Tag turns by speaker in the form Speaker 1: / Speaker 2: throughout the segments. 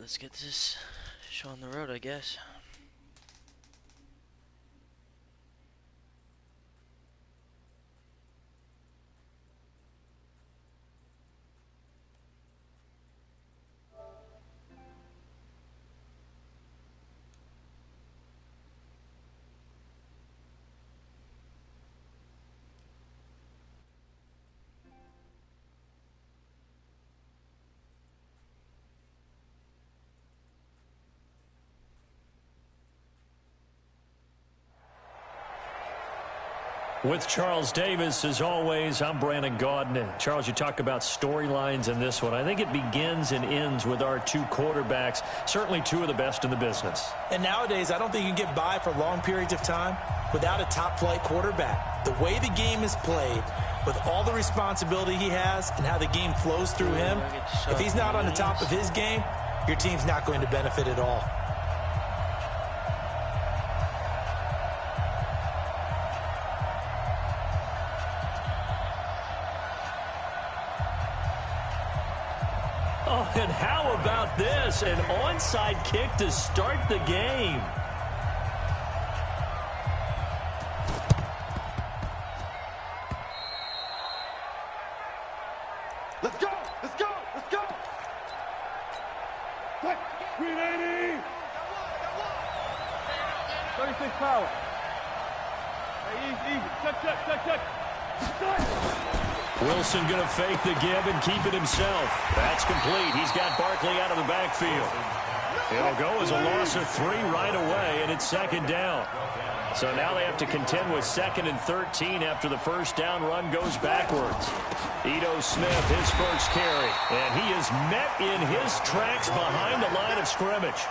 Speaker 1: let's get this show on the road, I guess.
Speaker 2: With Charles Davis, as always, I'm Brandon Gaudin. Charles, you talk about storylines in this one. I think it begins and ends with our two quarterbacks, certainly two of the best in the business.
Speaker 3: And nowadays, I don't think you can get by for long periods of time without a top-flight quarterback. The way the game is played, with all the responsibility he has and how the game flows through him, if he's not on the top of his game, your team's not going to benefit at all.
Speaker 2: Oh, and how about this? An onside kick to start the game.
Speaker 4: Let's go! Let's go! Let's go! Quick! 380! 36 power. Hey, easy. Check.
Speaker 2: Wilson going to fake the give and keep it himself. That's complete. He's got Barkley out of the backfield. It'll go as a loss of 3 right away, and it's second down. So now they have to contend with 2nd and 13 after the first down run goes backwards. Ito Smith, his first carry, and he is met in his tracks behind the line of scrimmage.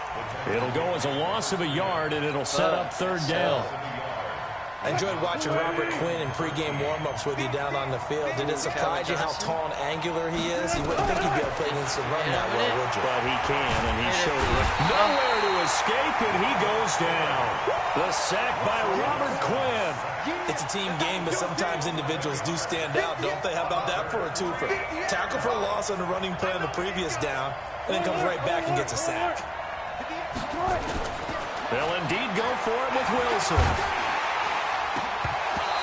Speaker 2: It'll go as a loss of a yard, and it'll set up third down.
Speaker 3: I enjoyed watching Robert Quinn in pregame warm-ups with you down on the field. Did it surprise you how tall and angular he is? You wouldn't think he'd be able to play against the run that well, would you?
Speaker 2: But he can, and he showed it. Nowhere to escape, and he goes down. The sack by Robert Quinn.
Speaker 3: It's a team game, but sometimes individuals do stand out, don't they? How about that for a twofer? Tackle for a loss on the running play on the previous down, and then comes right back and gets a sack.
Speaker 2: They'll indeed go for it with Wilson.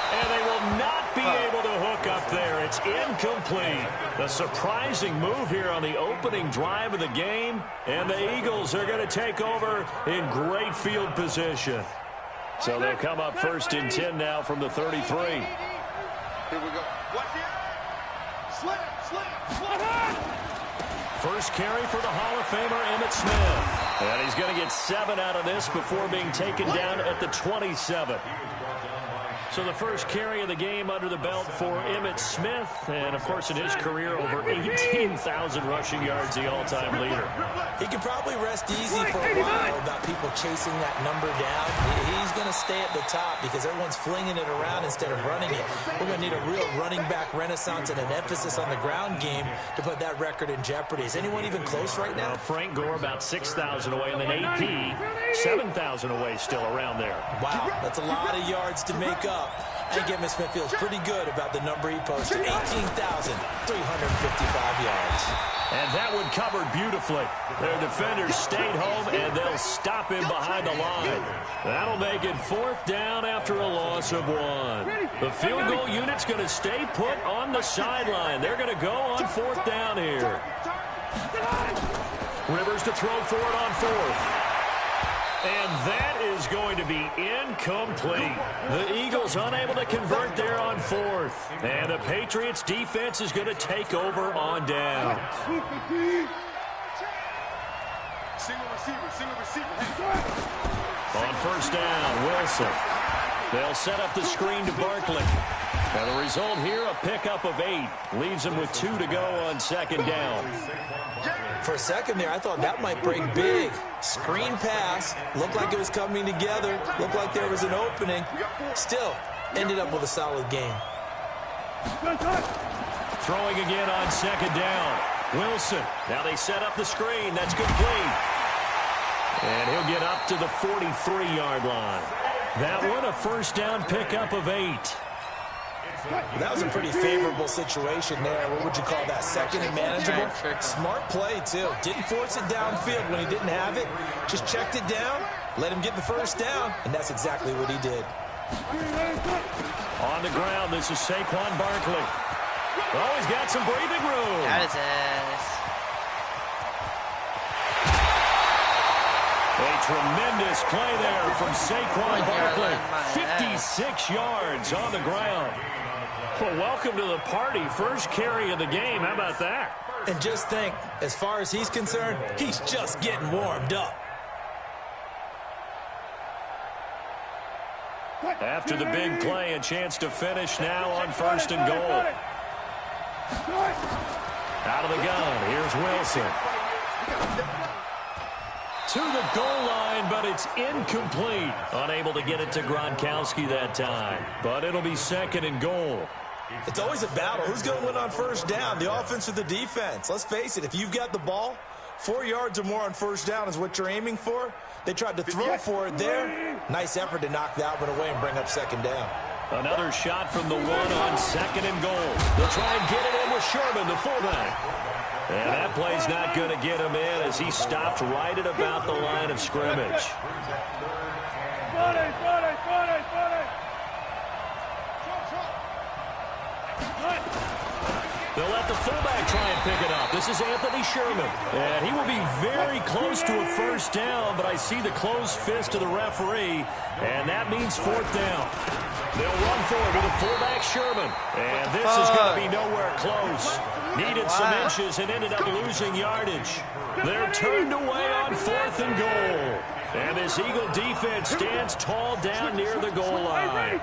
Speaker 2: And they will not be able to hook up there. It's incomplete. A surprising move here on the opening drive of the game. And the Eagles are going to take over in great field position. So they'll come up 1st and 10 now from the 33.
Speaker 4: Here we go. Watch it. Slam.
Speaker 2: First carry for the Hall of Famer Emmitt Smith. And he's going to get 7 out of this before being taken down at the 27. So the first carry of the game under the belt for Emmitt Smith. And, of course, in his career, over 18,000 rushing yards, the all-time leader.
Speaker 3: He could probably rest easy for a while about people chasing that number down. He's going to stay at the top because everyone's flinging it around instead of running it. We're going to need a real running back renaissance and an emphasis on the ground game to put that record in jeopardy. Is anyone even close right now?
Speaker 2: Frank Gore about 6,000 away, and then AP 7,000 away still around there.
Speaker 3: Wow, that's a lot of yards to make up. I think Emmitt Smith feels pretty good about the number he posted, 18,355 yards.
Speaker 2: And that one covered beautifully. Their defenders stayed home, and they'll stop him behind the line. That'll make it 4th down after a loss of 1. The field goal unit's going to stay put on the sideline. They're going to go on 4th down here. Rivers to throw for it on 4th. And that is going to be incomplete. The Eagles unable to convert there on 4th. And the Patriots defense is going to take over on down. On 1st down, Wilson. They'll set up the screen to Barkley. And the result here, a pickup of 8. Leaves them with 2 to go on 2nd down.
Speaker 3: For a second there, I thought that might break big. Screen pass. Looked like it was coming together. Looked like there was an opening. Still, ended up with a solid game.
Speaker 2: Throwing again on 2nd down. Wilson. Now they set up the screen. That's complete. And he'll get up to the 43-yard line. That one, a 1st down pickup of 8.
Speaker 3: That was a pretty favorable situation there. What would you call that? Second and manageable? Smart play, too. Didn't force it downfield when he didn't have it. Just checked it down, let him get the first down, and that's exactly what he did.
Speaker 2: On the ground, this is Saquon Barkley. Oh, he's got some breathing room.
Speaker 1: Got his ass.
Speaker 2: A tremendous play there from Saquon Barkley. 56 yards on the ground. Well, welcome to the party. First carry of the game. How about that?
Speaker 3: And just think, as far as he's concerned, he's just getting warmed up.
Speaker 2: After the big play, a chance to finish now on 1st and goal. Out of the gun, here's Wilson. To the goal line, but it's incomplete. Unable to get it to Gronkowski that time. But it'll be 2nd and goal.
Speaker 3: It's always a battle. Who's going to win on first down, the offense or the defense? Let's face it, if you've got the ball, 4 yards or more on first down is what you're aiming for. They tried to throw for it there. Nice effort to knock that one away and bring up 2nd down.
Speaker 2: Another shot from the one on 2nd and goal. They'll try and get it in with Sherman, the fullback. And that play's not going to get him in as he stopped right at about the line of scrimmage. They'll let the fullback try and pick it up. This is Anthony Sherman. And he will be very close to a first down, but I see the closed fist of the referee, and that means 4th down. They'll run forward with the fullback Sherman. And this is going to be nowhere close. Needed some inches and ended up losing yardage. They're turned away on 4th and goal. And this Eagle defense stands tall down near the goal line.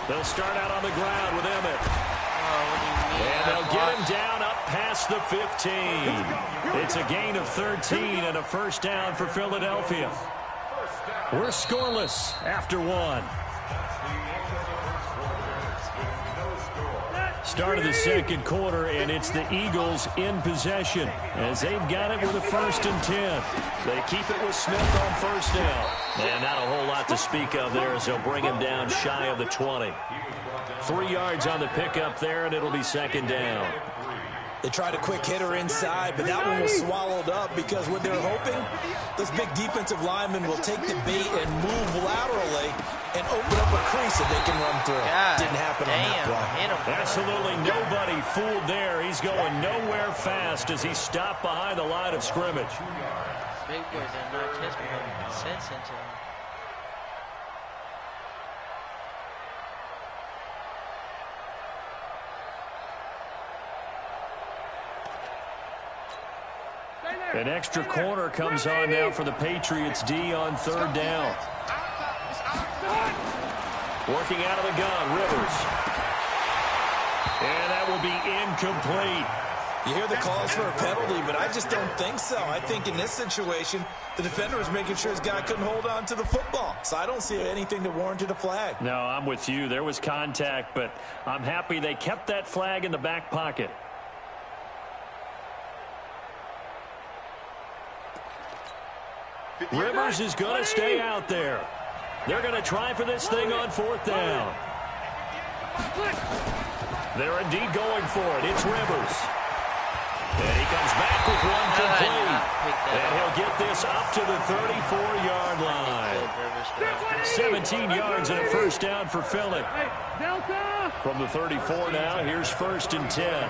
Speaker 2: They'll start out on the ground with Emmett. And they'll get him down up past the 15. It's a gain of 13 and a first down for Philadelphia. We're scoreless after 1. Start of the 2nd quarter, and it's the Eagles in possession as they've got it with a 1st and 10. They keep it with Smith on first down. And not a whole lot to speak of there as they'll bring him down shy of the 20. 3 yards on the pickup there, and it'll be 2nd down.
Speaker 3: They tried a quick hitter inside, but that one was swallowed up because what they're hoping, this big defensive lineman will take the bait and move laterally and open up a crease that they can run through. Didn't happen on that play.
Speaker 2: Absolutely nobody fooled there. He's going nowhere fast as he stopped behind the line of scrimmage.
Speaker 1: Big boys are not just making sense into him.
Speaker 2: An extra corner comes on now for the Patriots D on 3rd down. Working out of the gun, Rivers. And that will be incomplete.
Speaker 3: You hear the calls for a penalty, but I just don't think so. I think in this situation, the defender was making sure his guy couldn't hold on to the football. So I don't see anything that warranted a flag.
Speaker 2: No, I'm with you. There was contact, but I'm happy they kept that flag in the back pocket. Rivers is going to stay out there. They're going to try for this thing on 4th down. They're indeed going for it. It's Rivers. And he comes back with one complete. And he'll get this up to the 34-yard line. 17 yards and a first down for Philly. From the 34 now, here's 1st and 10.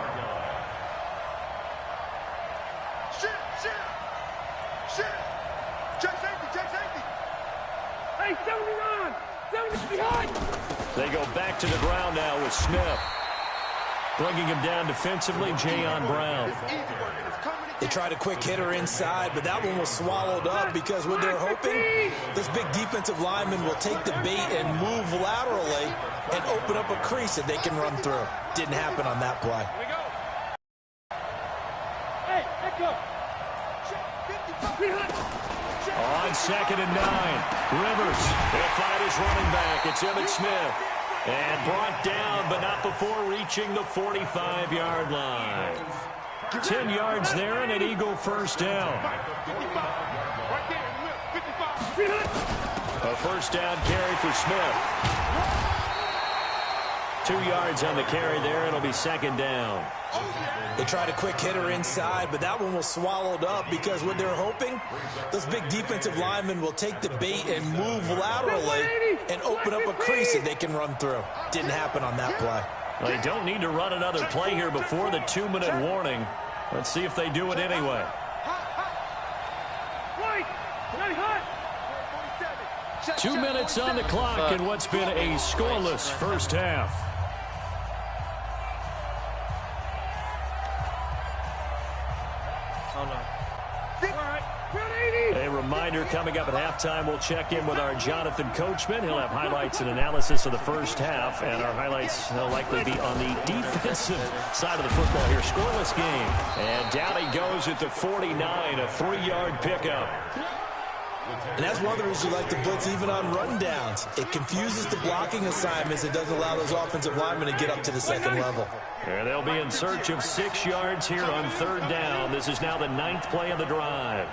Speaker 2: They go back to the ground now with Smith. Bringing him down defensively, Jayon Brown.
Speaker 3: They tried a quick hitter inside, but that one was swallowed up because what they're hoping, this big defensive lineman will take the bait and move laterally and open up a crease that they can run through. Didn't happen on that play.
Speaker 2: On 2nd and 9, Rivers. They'll find his running back. It's Emmitt Smith. And brought down, but not before reaching the 45-yard line. 10 yards there and an Eagle first down. A first down carry for Smith. 2 yards on the carry there. It'll be second down.
Speaker 3: They tried a quick hitter inside, but that one was swallowed up because what they're hoping, those big defensive linemen will take the bait and move laterally and open up a crease that they can run through. Didn't happen on that play.
Speaker 2: Well, they don't need to run another play here before the 2-minute warning. Let's see if they do it anyway. 2 minutes on the clock in what's been a scoreless first half. A reminder, coming up at halftime, we'll check in with our Jonathan Coachman. He'll have highlights and analysis of the first half, and our highlights will likely be on the defensive side of the football here. Scoreless game. And down he goes at the 49, a 3-yard pickup.
Speaker 3: And that's one of the reasons you like to blitz even on rundowns. It confuses the blocking assignments. It doesn't allow those offensive linemen to get up to the second level.
Speaker 2: And they'll be in search of 6 yards here on third down. This is now the 9th play of the drive.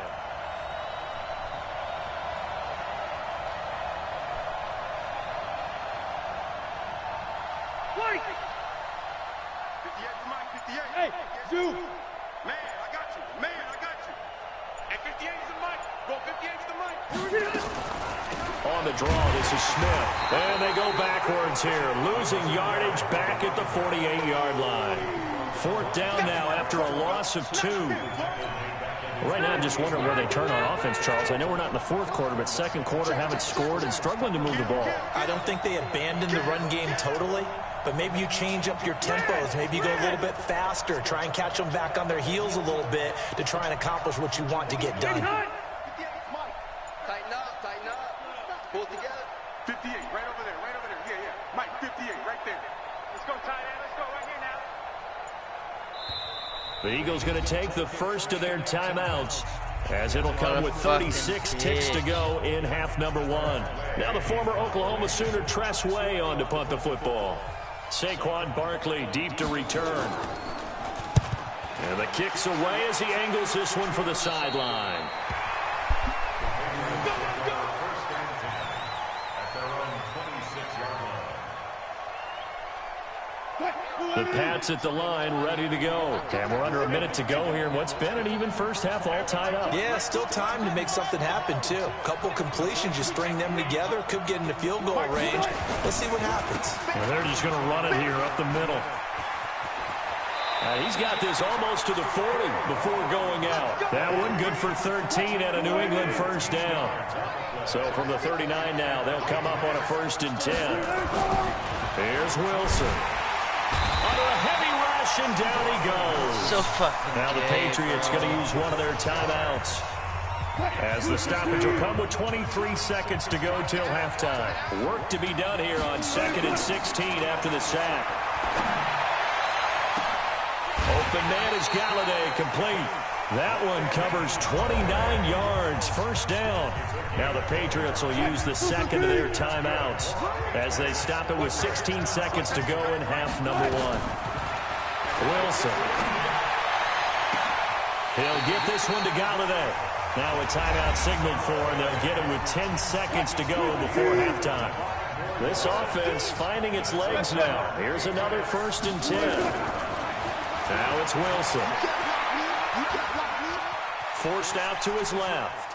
Speaker 4: Hey, you! Man, I got you. Man, I got you. And 58 is the mic. Go 58 is the mic.
Speaker 2: On the draw, this is Smith. And they go backwards here. Losing yardage back at the 48-yard line. 4th down now after a loss of 2. Right now, I'm just wondering where they turn on offense, Charles. I know we're not in the 4th quarter, but 2nd quarter haven't scored and struggling to move the ball.
Speaker 3: I don't think they abandoned the run game totally, but maybe you change up your tempos. Maybe you go a little bit faster. Try and catch them back on their heels a little bit to try and accomplish what you want to get done.
Speaker 4: Tighten up, tighten up. Pull together. 58, right over there, right over there. Yeah, yeah. Mike, 58, right there. Let's go, tight end. Let's go right here now.
Speaker 2: The Eagles going to take the first of their timeouts, as it'll come with 36 ticks to go in half number 1. Now the former Oklahoma Sooner Tress Way on to punt the football. Saquon Barkley deep to return. And the kick's away as he angles this one for the sideline. The Pats at the line, ready to go. And we're under a minute to go here in what's been an even first half, all tied up.
Speaker 3: Yeah, still time to make something happen, too. Couple completions, you string them together, could get into field goal range. Let's see what happens.
Speaker 2: Well, they're just going to run it here up the middle. He's got this almost to the 40 before going out. That one good for 13 at a New England first down. So from the 39 now, they'll come up on a 1st and 10. Here's Wilson. Under a heavy rush, and down he goes.
Speaker 1: So fucking
Speaker 2: now the Patriots going to use one of their timeouts, as the stoppage will come with 23 seconds to go till halftime. Work to be done here on 2nd and 16 after the sack. Open man is Galladay, complete. That one covers 29 yards, first down. Now the Patriots will use the second of their timeouts as they stop it with 16 seconds to go in half number 1. Wilson. He'll get this one to Galladay. Now a timeout signaled for, and they'll get it with 10 seconds to go before halftime. This offense finding its legs now. Here's another 1st and 10. Now it's Wilson. Forced out to his left.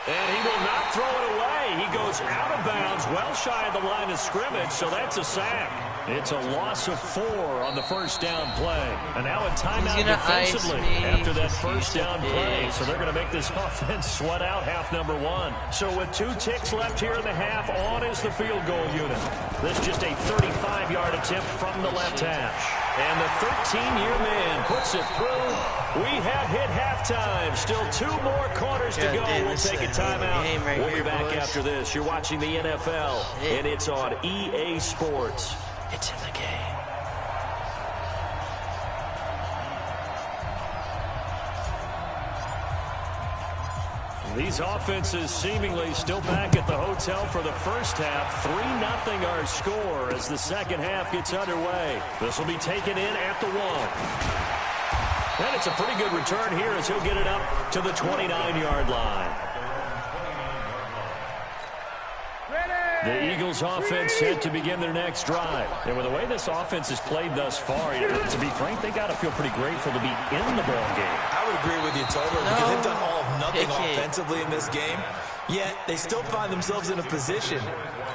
Speaker 2: And he will not throw it away. He goes out of bounds, well shy of the line of scrimmage, so that's a sack. It's a loss of 4 on the first down play. And now a timeout defensively after that first down play. So they're going to make this offense sweat out half number 1. So with 2 ticks left here in the half, on is the field goal unit. This just a 35-yard attempt from the left hash. And the 13-year man puts it through. We have hit halftime. Still 2 more quarters to go. We'll take a timeout. We'll be back after this. You're watching the NFL, and it's on EA Sports.
Speaker 1: It's in the game.
Speaker 2: These offenses seemingly still back at the hotel for the first half. 3-0 our score as the second half gets underway. This will be taken in at the 1. And it's a pretty good return here as he'll get it up to the 29-yard line. The Eagles offense set to begin their next drive. And with the way this offense has played thus far, to be frank, they got to feel pretty grateful to be in the ball game.
Speaker 3: I would agree with you totally because they've done all of nothing offensively in this game, yet they still find themselves in a position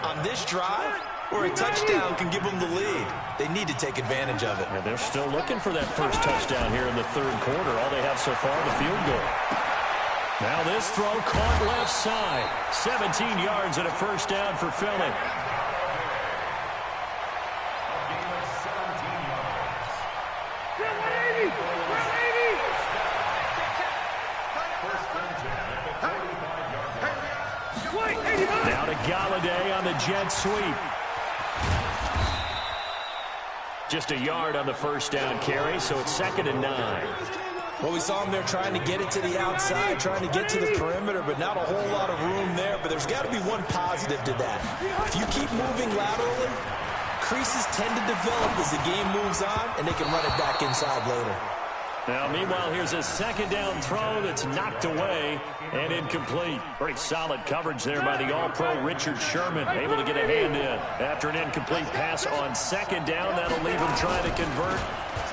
Speaker 3: on this drive where a touchdown can give them the lead. They need to take advantage of it.
Speaker 2: And they're still looking for that first touchdown here in the third quarter. All they have so far, the field goal. Now this throw caught left side. 17 yards and a first down for Philly. Now to Galladay on the jet sweep. Just a yard on the first down carry, so it's 2nd and 9.
Speaker 3: Well, we saw him there trying to get it to the outside, trying to get to the perimeter, but not a whole lot of room there. But there's got to be one positive to that. If you keep moving laterally, creases tend to develop as the game moves on, and they can run it back inside later.
Speaker 2: Now, meanwhile, here's a 2nd down throw that's knocked away and incomplete. Pretty solid coverage there by the All-Pro Richard Sherman, able to get a hand in. After an incomplete pass on 2nd down, that'll leave him trying to convert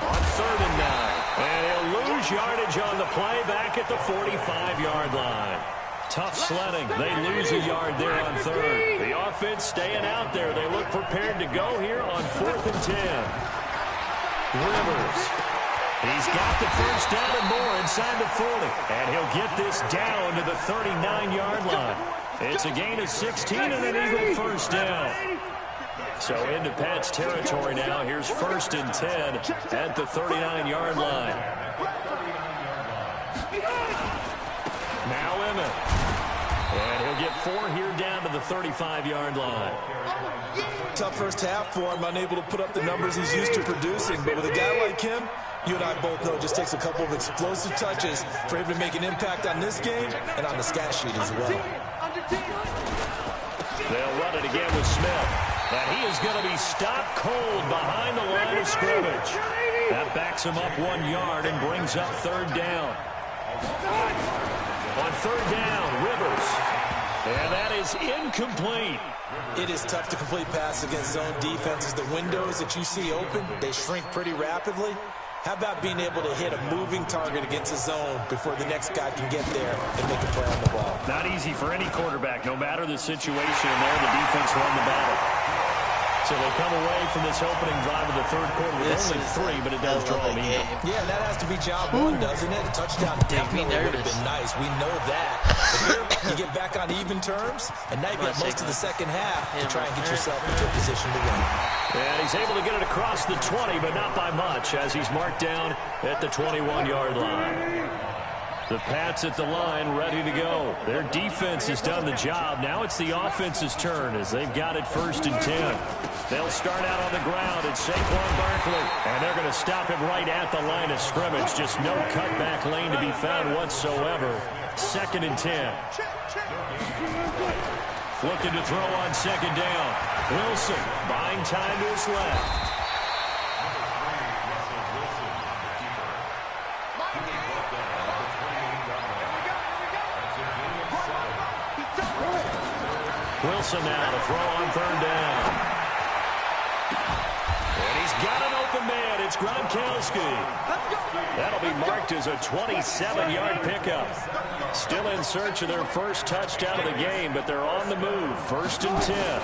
Speaker 2: on 3rd and 9. And he'll lose yardage on the play back at the 45-yard line. Tough sledding. They lose a yard there on 3rd. The offense staying out there. They look prepared to go here on 4th and 10. Rivers. He's got the first down and more inside the 40. And he'll get this down to the 39-yard line. It's a gain of 16 and an Eagle first down. So into Pat's territory now. Here's 1st and 10 at the 39-yard line. Now Emmett. And he'll get 4 here down to the 35-yard line.
Speaker 3: Tough first half for him, unable to put up the numbers he's used to producing. But with a guy like him, you and I both know it just takes a couple of explosive touches for him to make an impact on this game and on the stat sheet as well.
Speaker 2: They'll run it again with Smith. And he is going to be stopped cold behind the line of scrimmage. That backs him up 1 yard and brings up 3rd down. On 3rd down, Rivers. And that is incomplete.
Speaker 3: It is tough to complete passes against zone defenses. The windows that you see open, they shrink pretty rapidly. How about being able to hit a moving target against a zone before the next guy can get there and make a play on the ball?
Speaker 2: Not easy for any quarterback, no matter the situation. There, the defense won the battle. So they come away from this opening drive of the third quarter with only 3, but it does draw them in.
Speaker 3: Yeah, that has to be job one, doesn't it? A touchdown definitely would have been nice. We know that. But here, you get back on even terms, and now you got most of the second half to try and get yourself into a position to win.
Speaker 2: And he's able to get it across the 20, but not by much, as he's marked down at the 21-yard line. The Pats at the line, ready to go. Their defense has done the job. Now it's the offense's turn as they've got it 1st and 10. They'll start out on the ground at Saquon Barkley. And they're going to stop him right at the line of scrimmage. Just no cutback lane to be found whatsoever. 2nd and 10. Looking to throw on 2nd down. Wilson buying time to his left. Wilson now to throw on 3rd down. And he's got an open man. It's Gronkowski. That'll be marked as a 27-yard pickup. Still in search of their first touchdown of the game, but they're on the move. 1st and 10.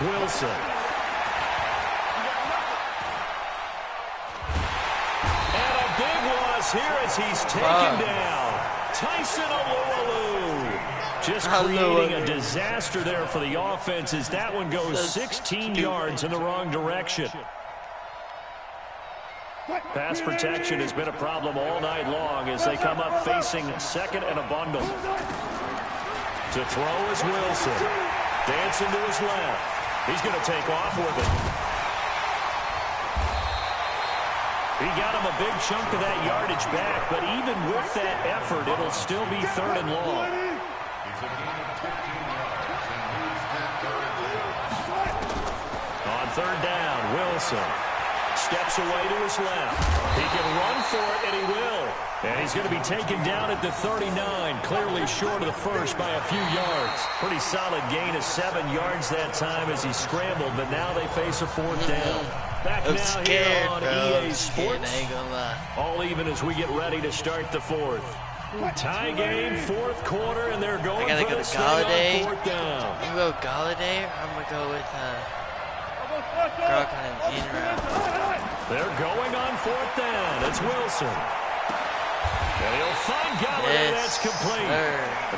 Speaker 2: Wilson. And a big loss here as he's taken down. Tyson Alualu. Just creating a disaster there for the offense as that one goes 16 yards in the wrong direction. Pass protection has been a problem all night long as they come up facing 2nd and a bundle. To throw is Wilson. Dancing to his left. He's going to take off with it. He got him a big chunk of that yardage back, but even with that effort, it'll still be 3rd and long. On 3rd down, Wilson. steps away to his left. He can run for it, and he will. And he's going to be taken down at the 39, clearly short of the first by a few yards. Pretty solid gain of 7 yards that time as he scrambled, but now they face a 4th down. Back
Speaker 1: I'm
Speaker 2: now
Speaker 1: scared,
Speaker 2: here on
Speaker 1: bro.
Speaker 2: EA Sports.
Speaker 1: I ain't gonna lie.
Speaker 2: All even as we get ready to start the 4th. Tie game, 4th quarter, and they're going
Speaker 1: I gotta
Speaker 2: for
Speaker 1: go
Speaker 2: the
Speaker 1: to
Speaker 2: string on
Speaker 1: Galladay.
Speaker 2: 4th down.
Speaker 1: I'm gonna go Galladay, or I'm gonna go with Gronk on in route.
Speaker 2: They're going on 4th down. It's Wilson. And he'll find Galladay. That's complete.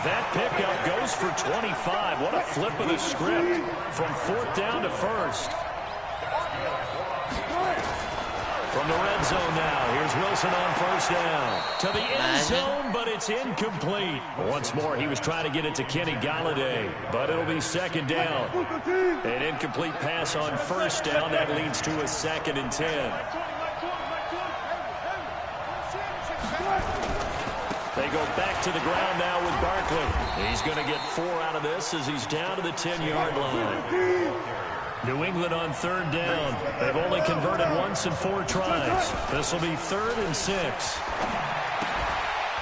Speaker 2: That pickup goes for 25. What a flip of the script from 4th down to 1st. From the red zone now, here's Wilson on 1st down. To the end zone, but it's incomplete. Once more, he was trying to get it to Kenny Galladay, but it'll be 2nd down. An incomplete pass on 1st down. That leads to a 2nd and 10. They go back to the ground now with Barkley. He's going to get 4 out of this as he's down to the 10-yard line. New England on 3rd down. They've only converted once in 4 tries. This will be 3rd and 6.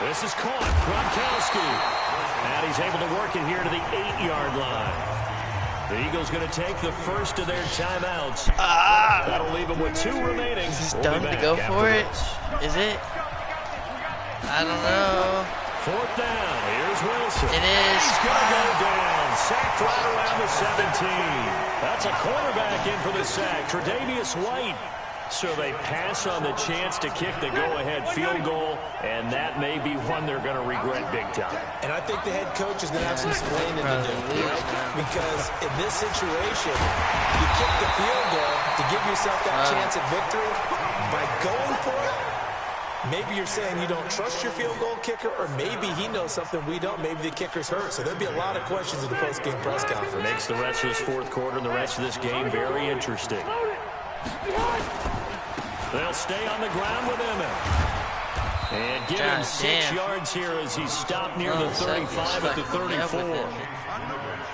Speaker 2: This is caught. Gronkowski. And he's able to work it here to the 8-yard line. The Eagles going to take the first of their timeouts. That'll leave them with 2 remaining.
Speaker 1: Is this dumb to go for it? Is it? I don't know.
Speaker 2: 4th down. Here's Wilson.
Speaker 1: It is.
Speaker 2: He's going to go down. Sacked right around the 17. That's a cornerback in for the sack. Tre'Davious White. So they pass on the chance to kick the go-ahead field goal, and that may be one they're going to regret big time.
Speaker 3: And I think the head coach is going to have some explaining to do, right? Because in this situation, you kick the field goal to give yourself that chance at victory. By going for it, maybe you're saying you don't trust your field goal kicker, or maybe he knows something we don't. Maybe the kicker's hurt. So there'll be a lot of questions in the post-game press conference.
Speaker 2: Makes the rest of this 4th quarter and the rest of this game very interesting. They'll stay on the ground with Emmett. And give him 6 yards here as he's stopped near the 35 at the 34.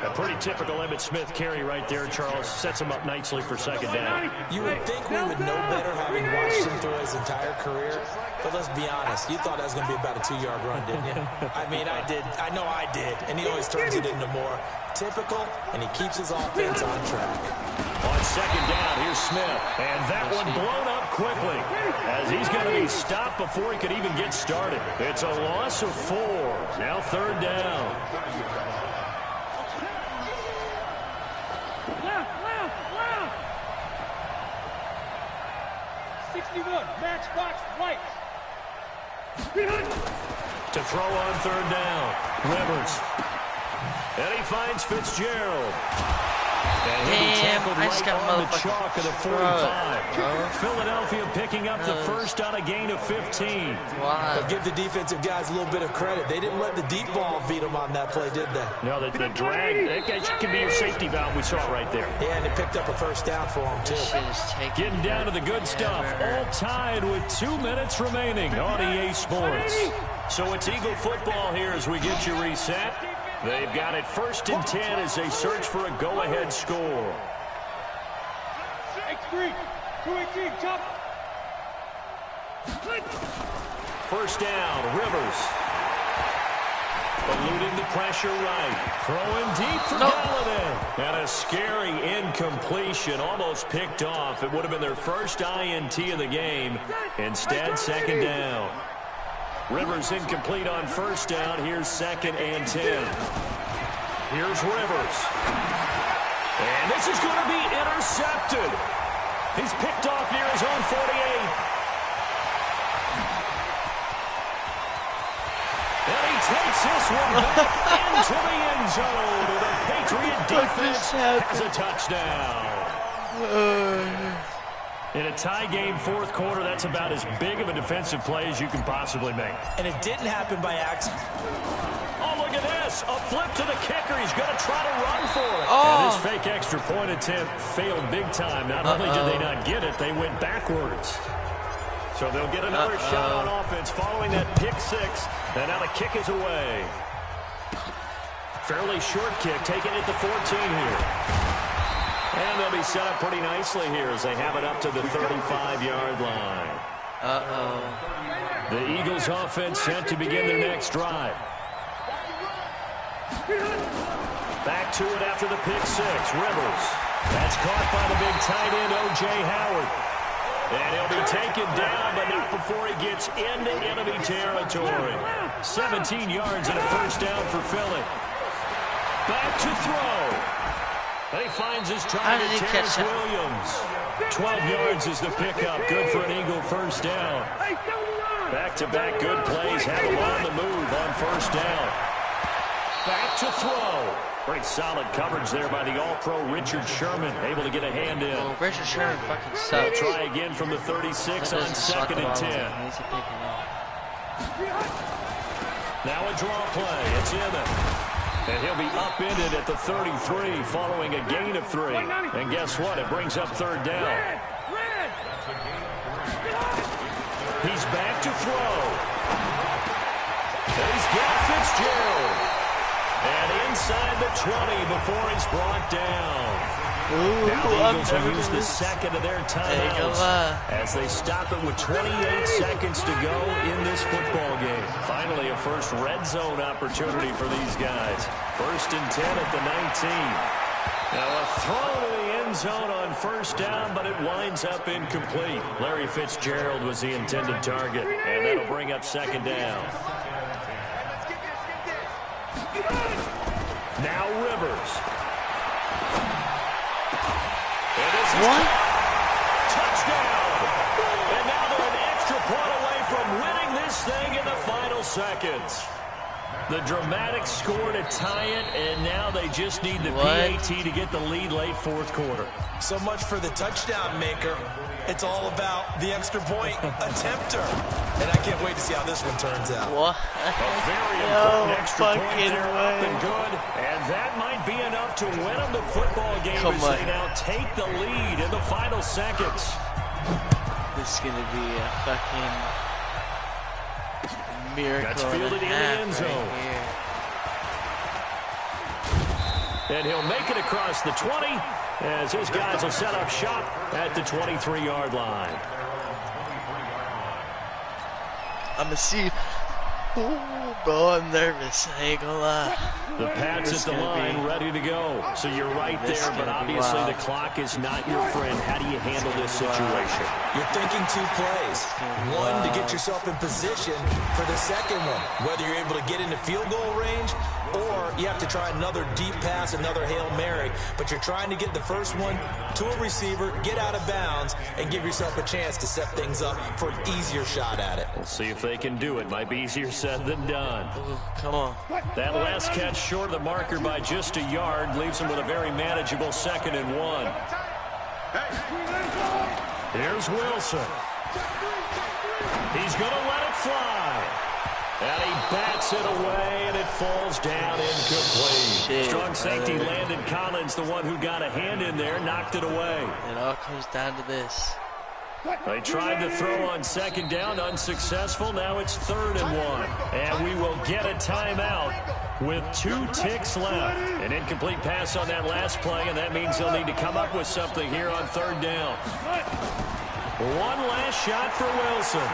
Speaker 2: A pretty typical Emmitt Smith carry right there, Charles. Sets him up nicely for 2nd down.
Speaker 3: You would think we would know better having watched him through his entire career. But let's be honest. You thought that was going to be about a 2-yard run, didn't you? I mean, I did. I know I did. And he always turns it into more. Typical, and he keeps his offense on track.
Speaker 2: On 2nd down, here's Smith. And that one blown up quickly as he's going to be stopped before he could even get started. It's a loss of 4. Now 3rd down.
Speaker 4: 61, matchbox right.
Speaker 2: To throw on 3rd down. Rivers. And he finds Fitzgerald. And he'll be tackled right on the chalk of the 45. Philadelphia picking up the first on a gain of 15.
Speaker 1: Wow.
Speaker 3: But give the defensive guys a little bit of credit. They didn't let the deep ball beat them on that play, did they?
Speaker 2: No, the drag, that can be your safety valve we saw right there.
Speaker 3: Yeah, and they picked up a first down for them, too.
Speaker 2: Getting down to the good stuff. All tied with 2 minutes remaining on EA Sports. So it's Eagle football here as we get you reset. They've got it 1st and 10 as they search for a go-ahead score.
Speaker 4: X3, 218, chop.
Speaker 2: 1st down, Rivers. Eluding the pressure right. Throwing deep for Galladay. And a scary incompletion, almost picked off. It would have been their first INT of the game. Instead, 2nd down. Rivers incomplete on 1st down. Here's 2nd and 10. Here's Rivers. And this is going to be intercepted. He's picked off near his own 48. And he takes this one back into the end zone. The Patriot defense has a touchdown. In a tie game 4th quarter, that's about as big of a defensive play as you can possibly make.
Speaker 3: And it didn't happen by accident.
Speaker 2: Oh, look at this. A flip to the kicker. He's going to try to run for it. And his fake extra point attempt failed big time. Not only did they not get it, they went backwards. So they'll get another shot on offense following that pick 6. And now the kick is away. Fairly short kick, taking it to 14 here. And they'll be set up pretty nicely here as they have it up to the 35-yard line.
Speaker 1: Uh-oh.
Speaker 2: The Eagles offense set to begin their next drive. Back to it after the pick six. Rivers. That's caught by the big tight end, O.J. Howard. And he'll be taken down, but not before he gets into enemy territory. 17 yards and a first down for Philly. Back to throw. And he finds his target, Terrence Williams. 12 yards is the pickup. Good for an Eagle first down. Back-to-back good plays have him on the move on first down. Back to throw. Great solid coverage there by the All-Pro Richard Sherman, able to get a hand in.
Speaker 1: Well, Richard Sherman fucking sucks.
Speaker 2: They'll try again from the 36 on 2nd and 10. Now a draw play. It's Emmett. And he'll be upended at the 33 following a gain of 3. And guess what? It brings up third down. He's back to throw. And he's got Fitzgerald. And inside the 20 before he's brought down. Now the Eagles will use the second of their timeouts as they stop it with 28 seconds to go in this football game. Finally, a first red zone opportunity for these guys. 1st and 10 at the 19. Now a throw to the end zone on first down, but it winds up incomplete. Larry Fitzgerald was the intended target, and that'll bring up 2nd down. Now Rivers. And this is touchdown. And now they're an extra point away from winning this thing in the final seconds. The dramatic score to tie it, and now they just need the PAT to get the lead late 4th quarter.
Speaker 3: So much for the touchdown maker. It's all about the extra point attempter. And I can't wait to see how this one turns out.
Speaker 1: What?
Speaker 2: A very important extra point there, up and good. And that might be enough to win them the football game as they now take the lead in the final seconds.
Speaker 1: This is going to be a fucking miracle.
Speaker 2: That's fielded in the end zone. And he'll make it across the 20 as his guys will set up shop at the 23-yard line.
Speaker 1: I'm going to see. Ooh, bro, I'm nervous. I ain't gonna lie.
Speaker 2: The Pats at the line ready to go. So you're right there, but obviously the clock is not your friend. How do you handle this situation?
Speaker 3: You're thinking 2 plays. One, to get yourself in position for the second one. Whether you're able to get into field goal range or you have to try another deep pass, another Hail Mary. But you're trying to get the first one to a receiver, get out of bounds, and give yourself a chance to set things up for an easier shot at it.
Speaker 2: We'll see if they can do it. Might be easier said than done.
Speaker 1: Ooh, come on.
Speaker 2: That last catch short of the marker by just a yard leaves him with a very manageable 2nd and 1. Here's Wilson. He's going to let it fly. And he bats it away, and it falls down incomplete.
Speaker 1: Shit,
Speaker 2: strong safety Landon Collins, the one who got a hand in there, knocked it away.
Speaker 1: It all comes down to this.
Speaker 2: They tried to throw on 2nd down, unsuccessful. Now it's 3rd and 1. And we will get a timeout with 2 ticks left. An incomplete pass on that last play, and that means they'll need to come up with something here on 3rd down. One last shot for Wilson.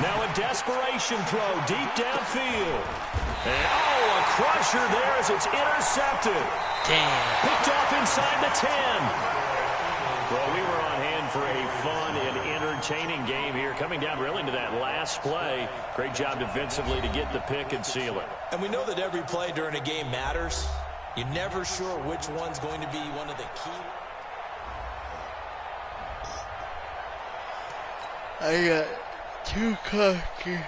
Speaker 2: Now a desperation throw deep downfield. And a crusher there as it's intercepted.
Speaker 1: Damn.
Speaker 2: Picked off inside the 10. Well, we were on hand for a fun and entertaining game here. Coming down really to that last play. Great job defensively to get the pick and seal it.
Speaker 3: And we know that every play during a game matters. You're never sure which one's going to be one of the key.
Speaker 1: I got too cocky.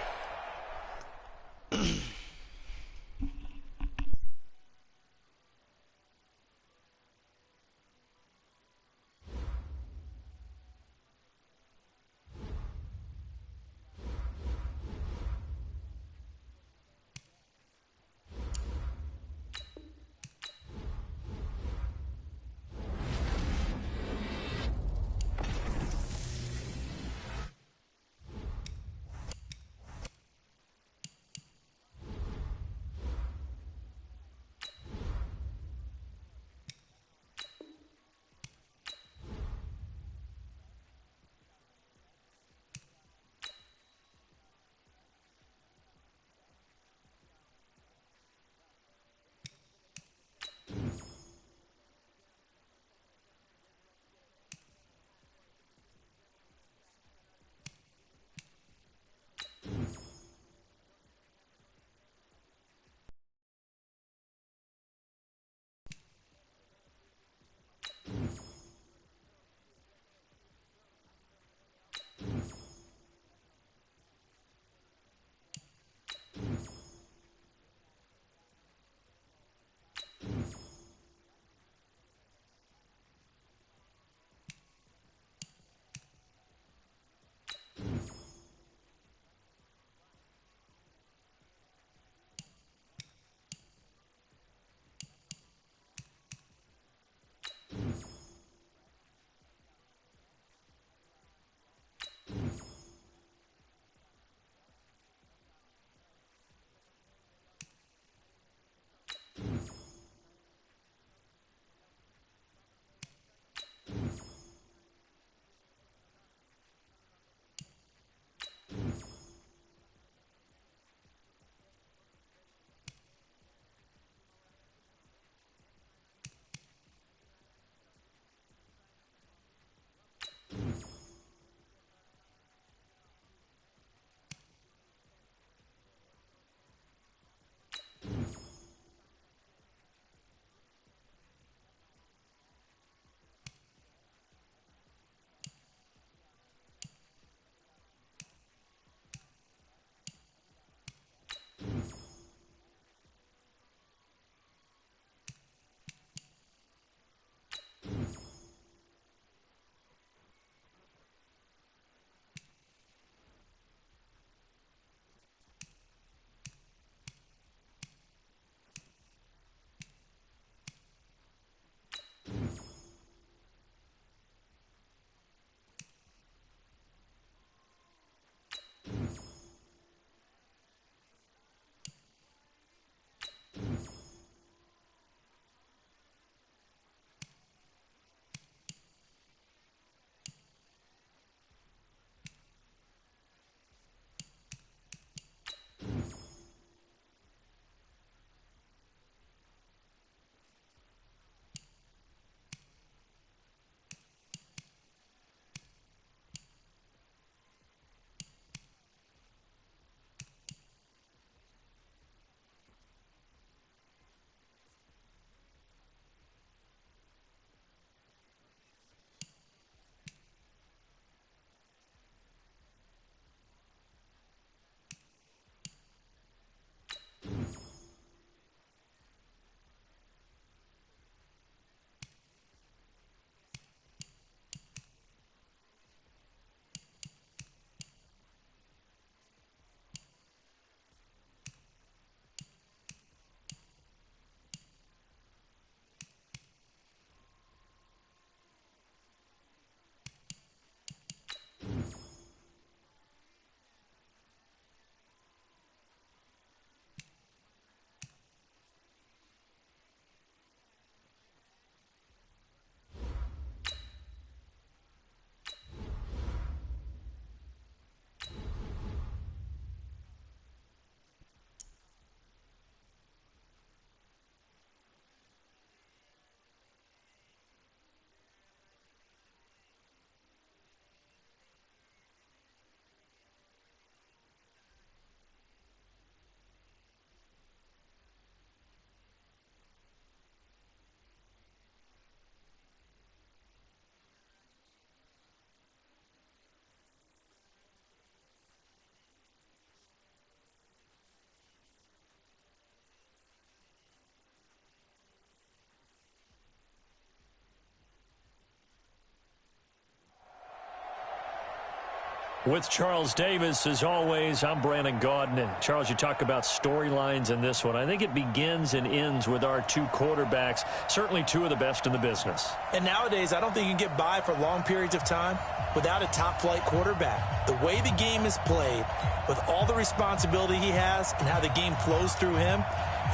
Speaker 2: With Charles Davis, as always, I'm Brandon Gaudin. And Charles, you talk about storylines in this one. I think it begins and ends with our two quarterbacks, certainly two of the best in the business.
Speaker 3: And nowadays, I don't think you can get by for long periods of time without a top-flight quarterback. The way the game is played, with all the responsibility he has and how the game flows through him,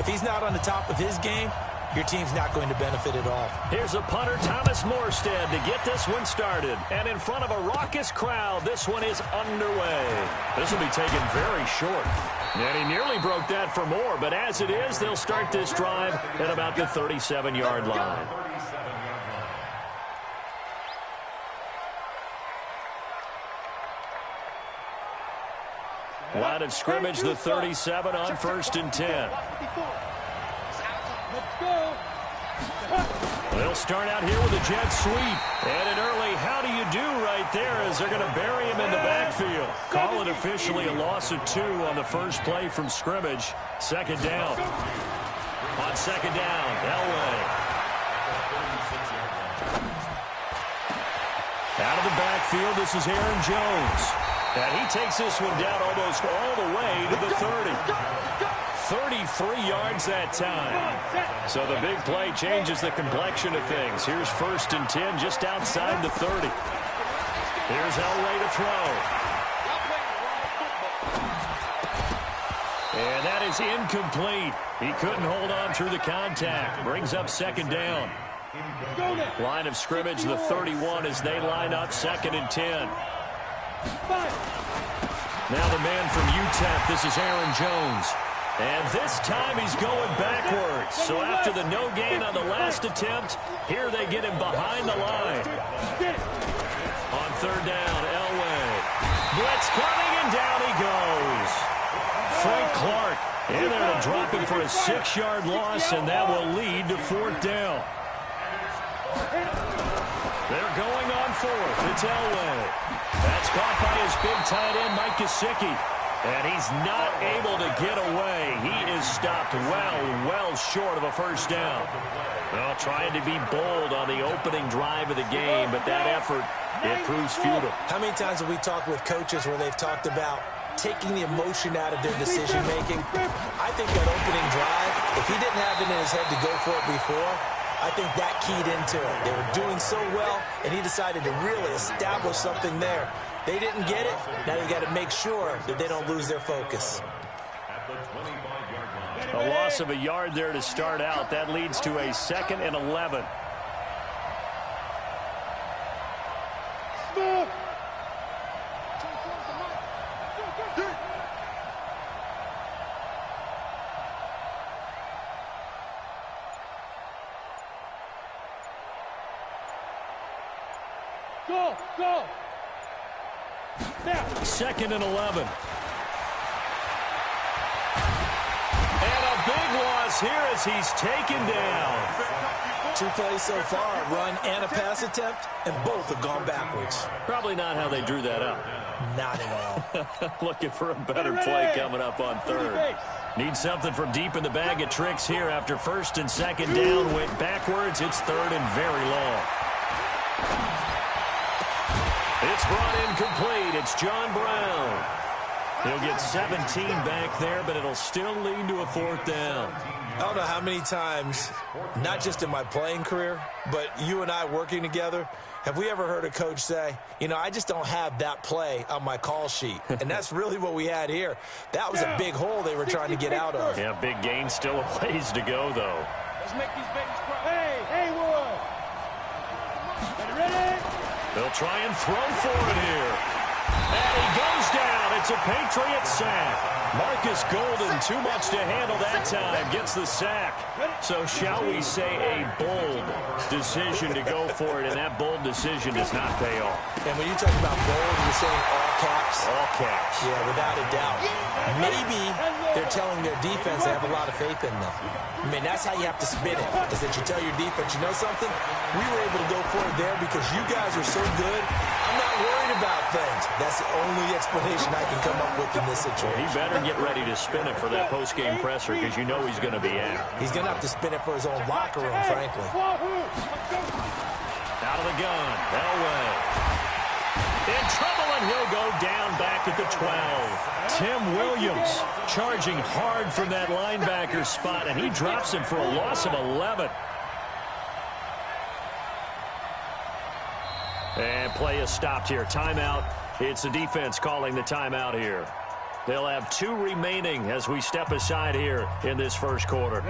Speaker 3: if he's not on the top of his game, your team's not going to benefit at all.
Speaker 2: Here's a punter, Thomas Morstead, to get this one started. And in front of a raucous crowd, this one is underway. This will be taken very short. And he nearly broke that for more, but as it is, they'll start this drive at about the 37-yard line. Line of scrimmage, the 37 on 1st and 10. They'll start out here with a jet sweep. And an early how do you do right there as they're going to bury him in the backfield. Call it officially a loss of 2 on the first play from scrimmage. Second down. On second down, Elway. Out of the backfield, this is Aaron Jones. And he takes this one down almost all the way to the 30. 33 yards that time. So the big play changes the complexion of things. Here's 1st and 10 just outside the 30. Here's Elway to throw. And that is incomplete. He couldn't hold on through the contact. Brings up second down. Line of scrimmage, the 31 as they line up 2nd and 10. Now the man from UTEP, this is Aaron Jones. And this time he's going backwards. So after the no gain on the last attempt, here they get him behind the line. On 3rd down, Elway. Blitz coming, and down he goes. Frank Clark in there to drop him for a 6-yard loss, and that will lead to 4th down. They're going on 4th. It's Elway. That's caught by his big tight end, Mike Gesicki. And he's not able to get away. He is stopped well short of a 1st down. Well, trying to be bold on the opening drive of the game, but that effort, it proves futile.
Speaker 3: How many times have we talked with coaches where they've talked about taking the emotion out of their decision-making? I think that opening drive, if he didn't have it in his head to go for it before, I think that keyed into it. They were doing so well, and he decided to really establish something there. They didn't get it. Now they've got to make sure that they don't lose their focus.
Speaker 2: A loss of a yard there to start out. That leads to a 2nd and 11.
Speaker 4: Go!
Speaker 2: 2nd and 11. And a big loss here as he's taken down.
Speaker 3: 2 plays so far, a run and a pass attempt, and both have gone backwards.
Speaker 2: Probably not how they drew that up.
Speaker 3: Not at all.
Speaker 2: Looking for a better play coming up on 3rd. Need something from deep in the bag of tricks here after 1st and 2nd down. Went backwards. It's 3rd and very long. It's brought in complete. It's John Brown. He'll get 17 back there, but it'll still lead to a 4th down.
Speaker 3: I don't know how many times, not just in my playing career, but you and I working together, have we ever heard a coach say, you know, I just don't have that play on my call sheet. And that's really what we had here. That was a big hole they were trying to get out of.
Speaker 2: Yeah, big gain, still a ways to go, though.
Speaker 4: Let's make these babies cry. Hey, Haywood! Ready?
Speaker 2: They'll try and throw for it here. And he goes down. It's a Patriot sack. Marcus Golden, too much to handle that time, gets the sack. So shall we say a bold decision to go for it, and that bold decision does not pay off.
Speaker 3: And when you talk about bold, you're saying all caps?
Speaker 2: All caps.
Speaker 3: Yeah, without a doubt. Maybe they're telling their defense they have a lot of faith in them. I mean, that's how you have to spin it, is that you tell your defense, you know something? We were able to go for it there because you guys are so good. I'm not worried about things. That's the only explanation I can come up with in this situation.
Speaker 2: He better get ready to spin it for that post-game presser because you know he's going to be out.
Speaker 3: He's going to have to spin it for his own locker room, frankly.
Speaker 2: Out of the gun, Elway. In trouble, and he'll go down back at the 12. Tim Williams charging hard from that linebacker spot, and he drops him for a loss of 11. And play is stopped here. Timeout. It's the defense calling the timeout here. They'll have 2 remaining as we step aside here in this first quarter.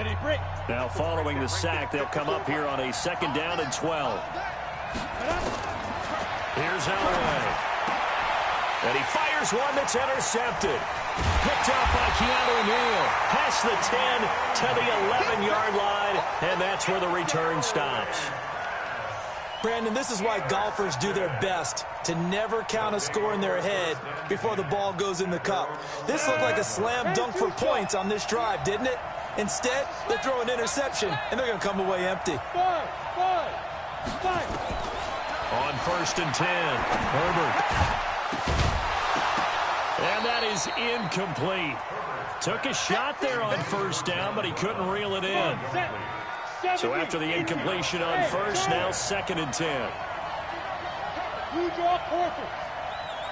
Speaker 2: Now following the sack, they'll come up here on a 2nd down and 12. Here's Elway. And he fires one that's intercepted. Picked up by Keanu Neal. Past the 10 to the 11-yard line, and that's where the return stops.
Speaker 3: Brandon, this is why golfers do their best to never count a score in their head before the ball goes in the cup. This looked like a slam dunk for points on this drive, didn't it? Instead, they throw an interception, and they're going to come away empty.
Speaker 2: On 1st and 10, Herbert. And that is incomplete. Took a shot there on 1st down, but he couldn't reel it in. So after the incompletion on 1st, now 2nd and 10.
Speaker 4: You draw quarter.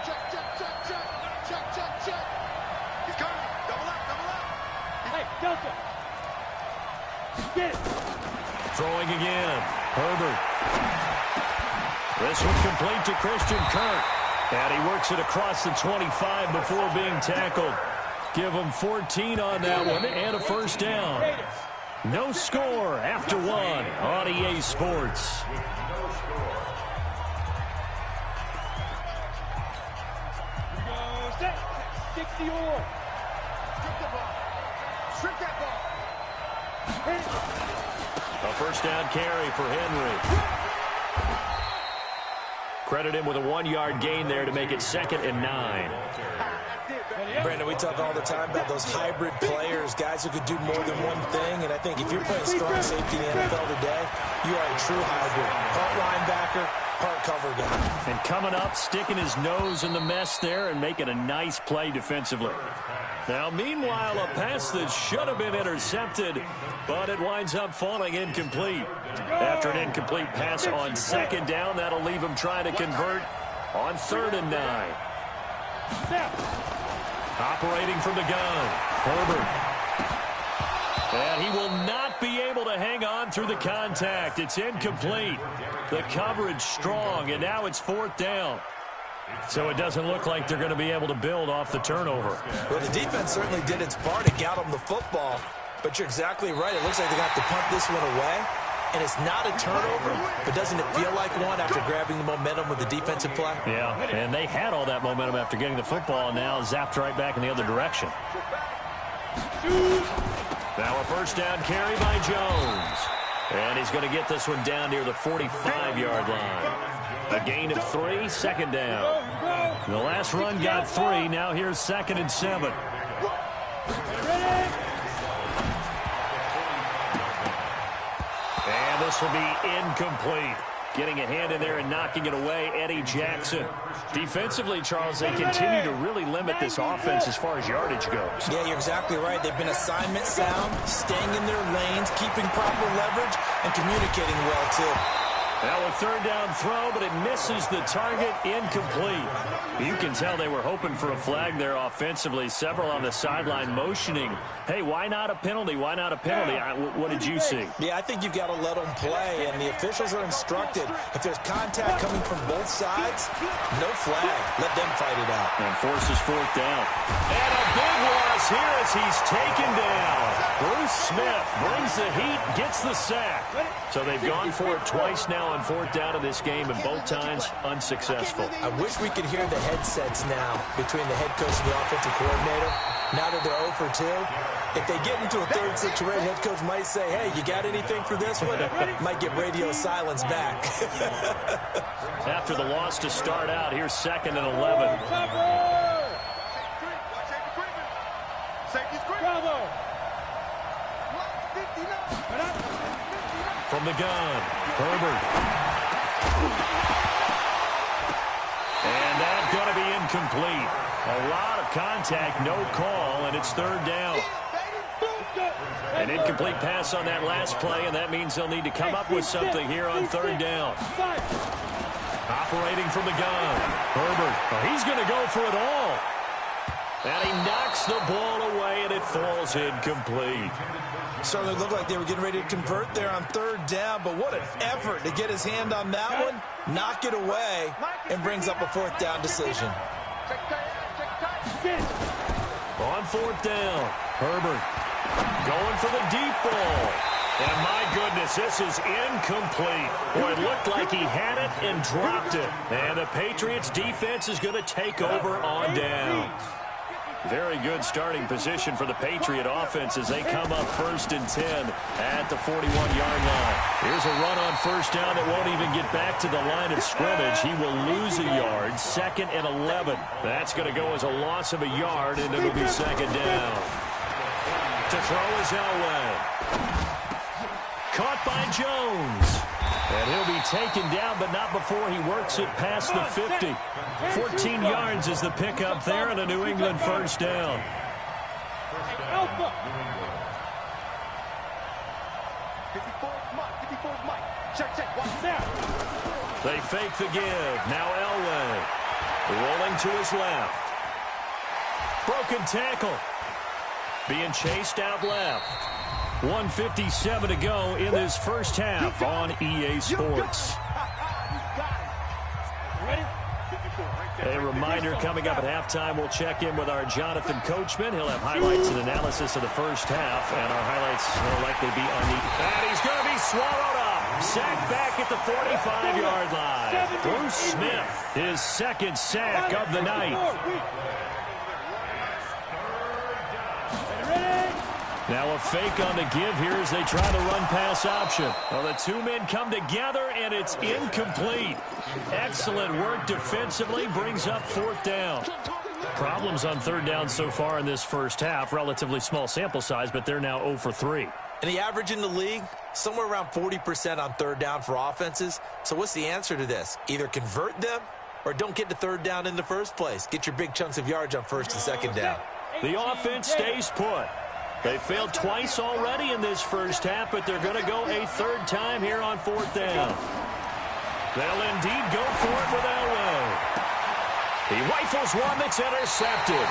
Speaker 4: Check. He's coming. Double up. Hey, Delta. Get it.
Speaker 2: Throwing again. Herbert. This one's complete to Christian Kirk. And he works it across the 25 before being tackled. Give him 14 on that one and a 1st down. No score after 1 on EA Sports.
Speaker 4: Set. 60 or. Strip that ball.
Speaker 2: A 1st down carry for Henry. Credit him with a 1-yard gain there to make it 2nd and 9.
Speaker 3: Brandon, we talk all the time about those hybrid players, guys who could do more than one thing. And I think if you're playing strong safety in the NFL today, you are a true hybrid. Part linebacker, part cover guy.
Speaker 2: And coming up, sticking his nose in the mess there and making a nice play defensively. Now, meanwhile, a pass that should have been intercepted, but it winds up falling incomplete. After an incomplete pass on 2nd down, that'll leave him trying to convert on 3rd and 9. Operating from the gun, Herbert. And he will not be able to hang on through the contact. It's incomplete. The coverage strong, and now it's 4th down. So it doesn't look like they're going to be able to build off the turnover.
Speaker 3: Well, the defense certainly did its part to get them the football. But you're exactly right. It looks like they're going to have to punt this one away. And it's not a turnover, but doesn't it feel like one after grabbing the momentum with the defensive play?
Speaker 2: Yeah, and they had all that momentum after getting the football, and now zapped right back in the other direction. Now a 1st down carry by Jones. And he's going to get this one down near the 45-yard line. A gain of 3, 2nd down. The last run got 3. Now here's 2nd and 7. And this will be incomplete. Getting a hand in there and knocking it away, Eddie Jackson. Defensively, Charles, they continue to really limit this offense as far as yardage goes.
Speaker 3: Yeah, you're exactly right. They've been assignment sound, staying in their lanes, keeping proper leverage, and communicating well, too.
Speaker 2: Now a 3rd down throw, but it misses the target, incomplete. You can tell they were hoping for a flag there offensively. Several on the sideline motioning, hey, why not a penalty? Why not a penalty? What did you see?
Speaker 3: Yeah, I think you've got to let them play, and the officials are instructed. If there's contact coming from both sides, no flag. Let them fight it out.
Speaker 2: And forces 4th down. And a big loss here as he's taken down. Bruce Smith brings the heat, gets the sack. So they've gone for it twice now on 4th down in this game, and both times unsuccessful.
Speaker 3: I wish we could hear the headsets now between the head coach and the offensive coordinator. Now that they're 0 for 2, if they get into a 3rd situation, head coach might say, hey, you got anything for this one? Might get radio silence back.
Speaker 2: After the loss to start out, here's 2nd and 11. From the gun, Herbert. And that's going to be incomplete. A lot of contact, no call, and it's 3rd down. An incomplete pass on that last play, and that means they'll need to come up with something here on 3rd down. Operating from the gun. Herbert. Oh, he's going to go for it all. And he knocks the ball away, and it falls incomplete.
Speaker 3: Certainly looked like they were getting ready to convert there on third down, but what an effort to get his hand on that one, knock it away, and brings up a fourth down decision.
Speaker 2: On fourth down, Herbert going for the deep ball. And my goodness, this is incomplete. Boy, it looked like he had it and dropped it. And the Patriots defense is going to take over on downs. Very good starting position for the Patriot offense as they come up 1st and 10 at the 41-yard line. Here's a run on first down that won't even get back to the line of scrimmage. He will lose a yard, 2nd and 11. That's going to go as a loss of a yard, and it'll be 2nd down. To throw is Elway. Caught by Jones. And he'll be taken down, but not before he works it past the 50. 14 yards is the pickup there, and a New England first down. They fake the give. Now Elway. Rolling to his left. Broken tackle. Being chased out left. 1:57 to go in this first half on EA Sports. A reminder coming up at halftime, we'll check in with our Jonathan Coachman. He'll have highlights and analysis of the first half, and our highlights will likely be on the... And he's going to be swallowed up. Sacked back at the 45-yard line. Bruce Smith, his 2nd sack of the night. Now a fake on the give here as they try the run-pass option. Well, the two men come together, and it's incomplete. Excellent work defensively, brings up 4th down. Problems on 3rd down so far in this first half. Relatively small sample size, but they're now 0 for 3.
Speaker 3: And the average in the league, somewhere around 40% on 3rd down for offenses. So what's the answer to this? Either convert them or don't get to 3rd down in the first place. Get your big chunks of yards on 1st and 2nd down.
Speaker 2: The offense stays put. They failed twice already in this first half, but they're going to go a 3rd time here on 4th down. They'll indeed go for it with Elway. He rifles one that's intercepted.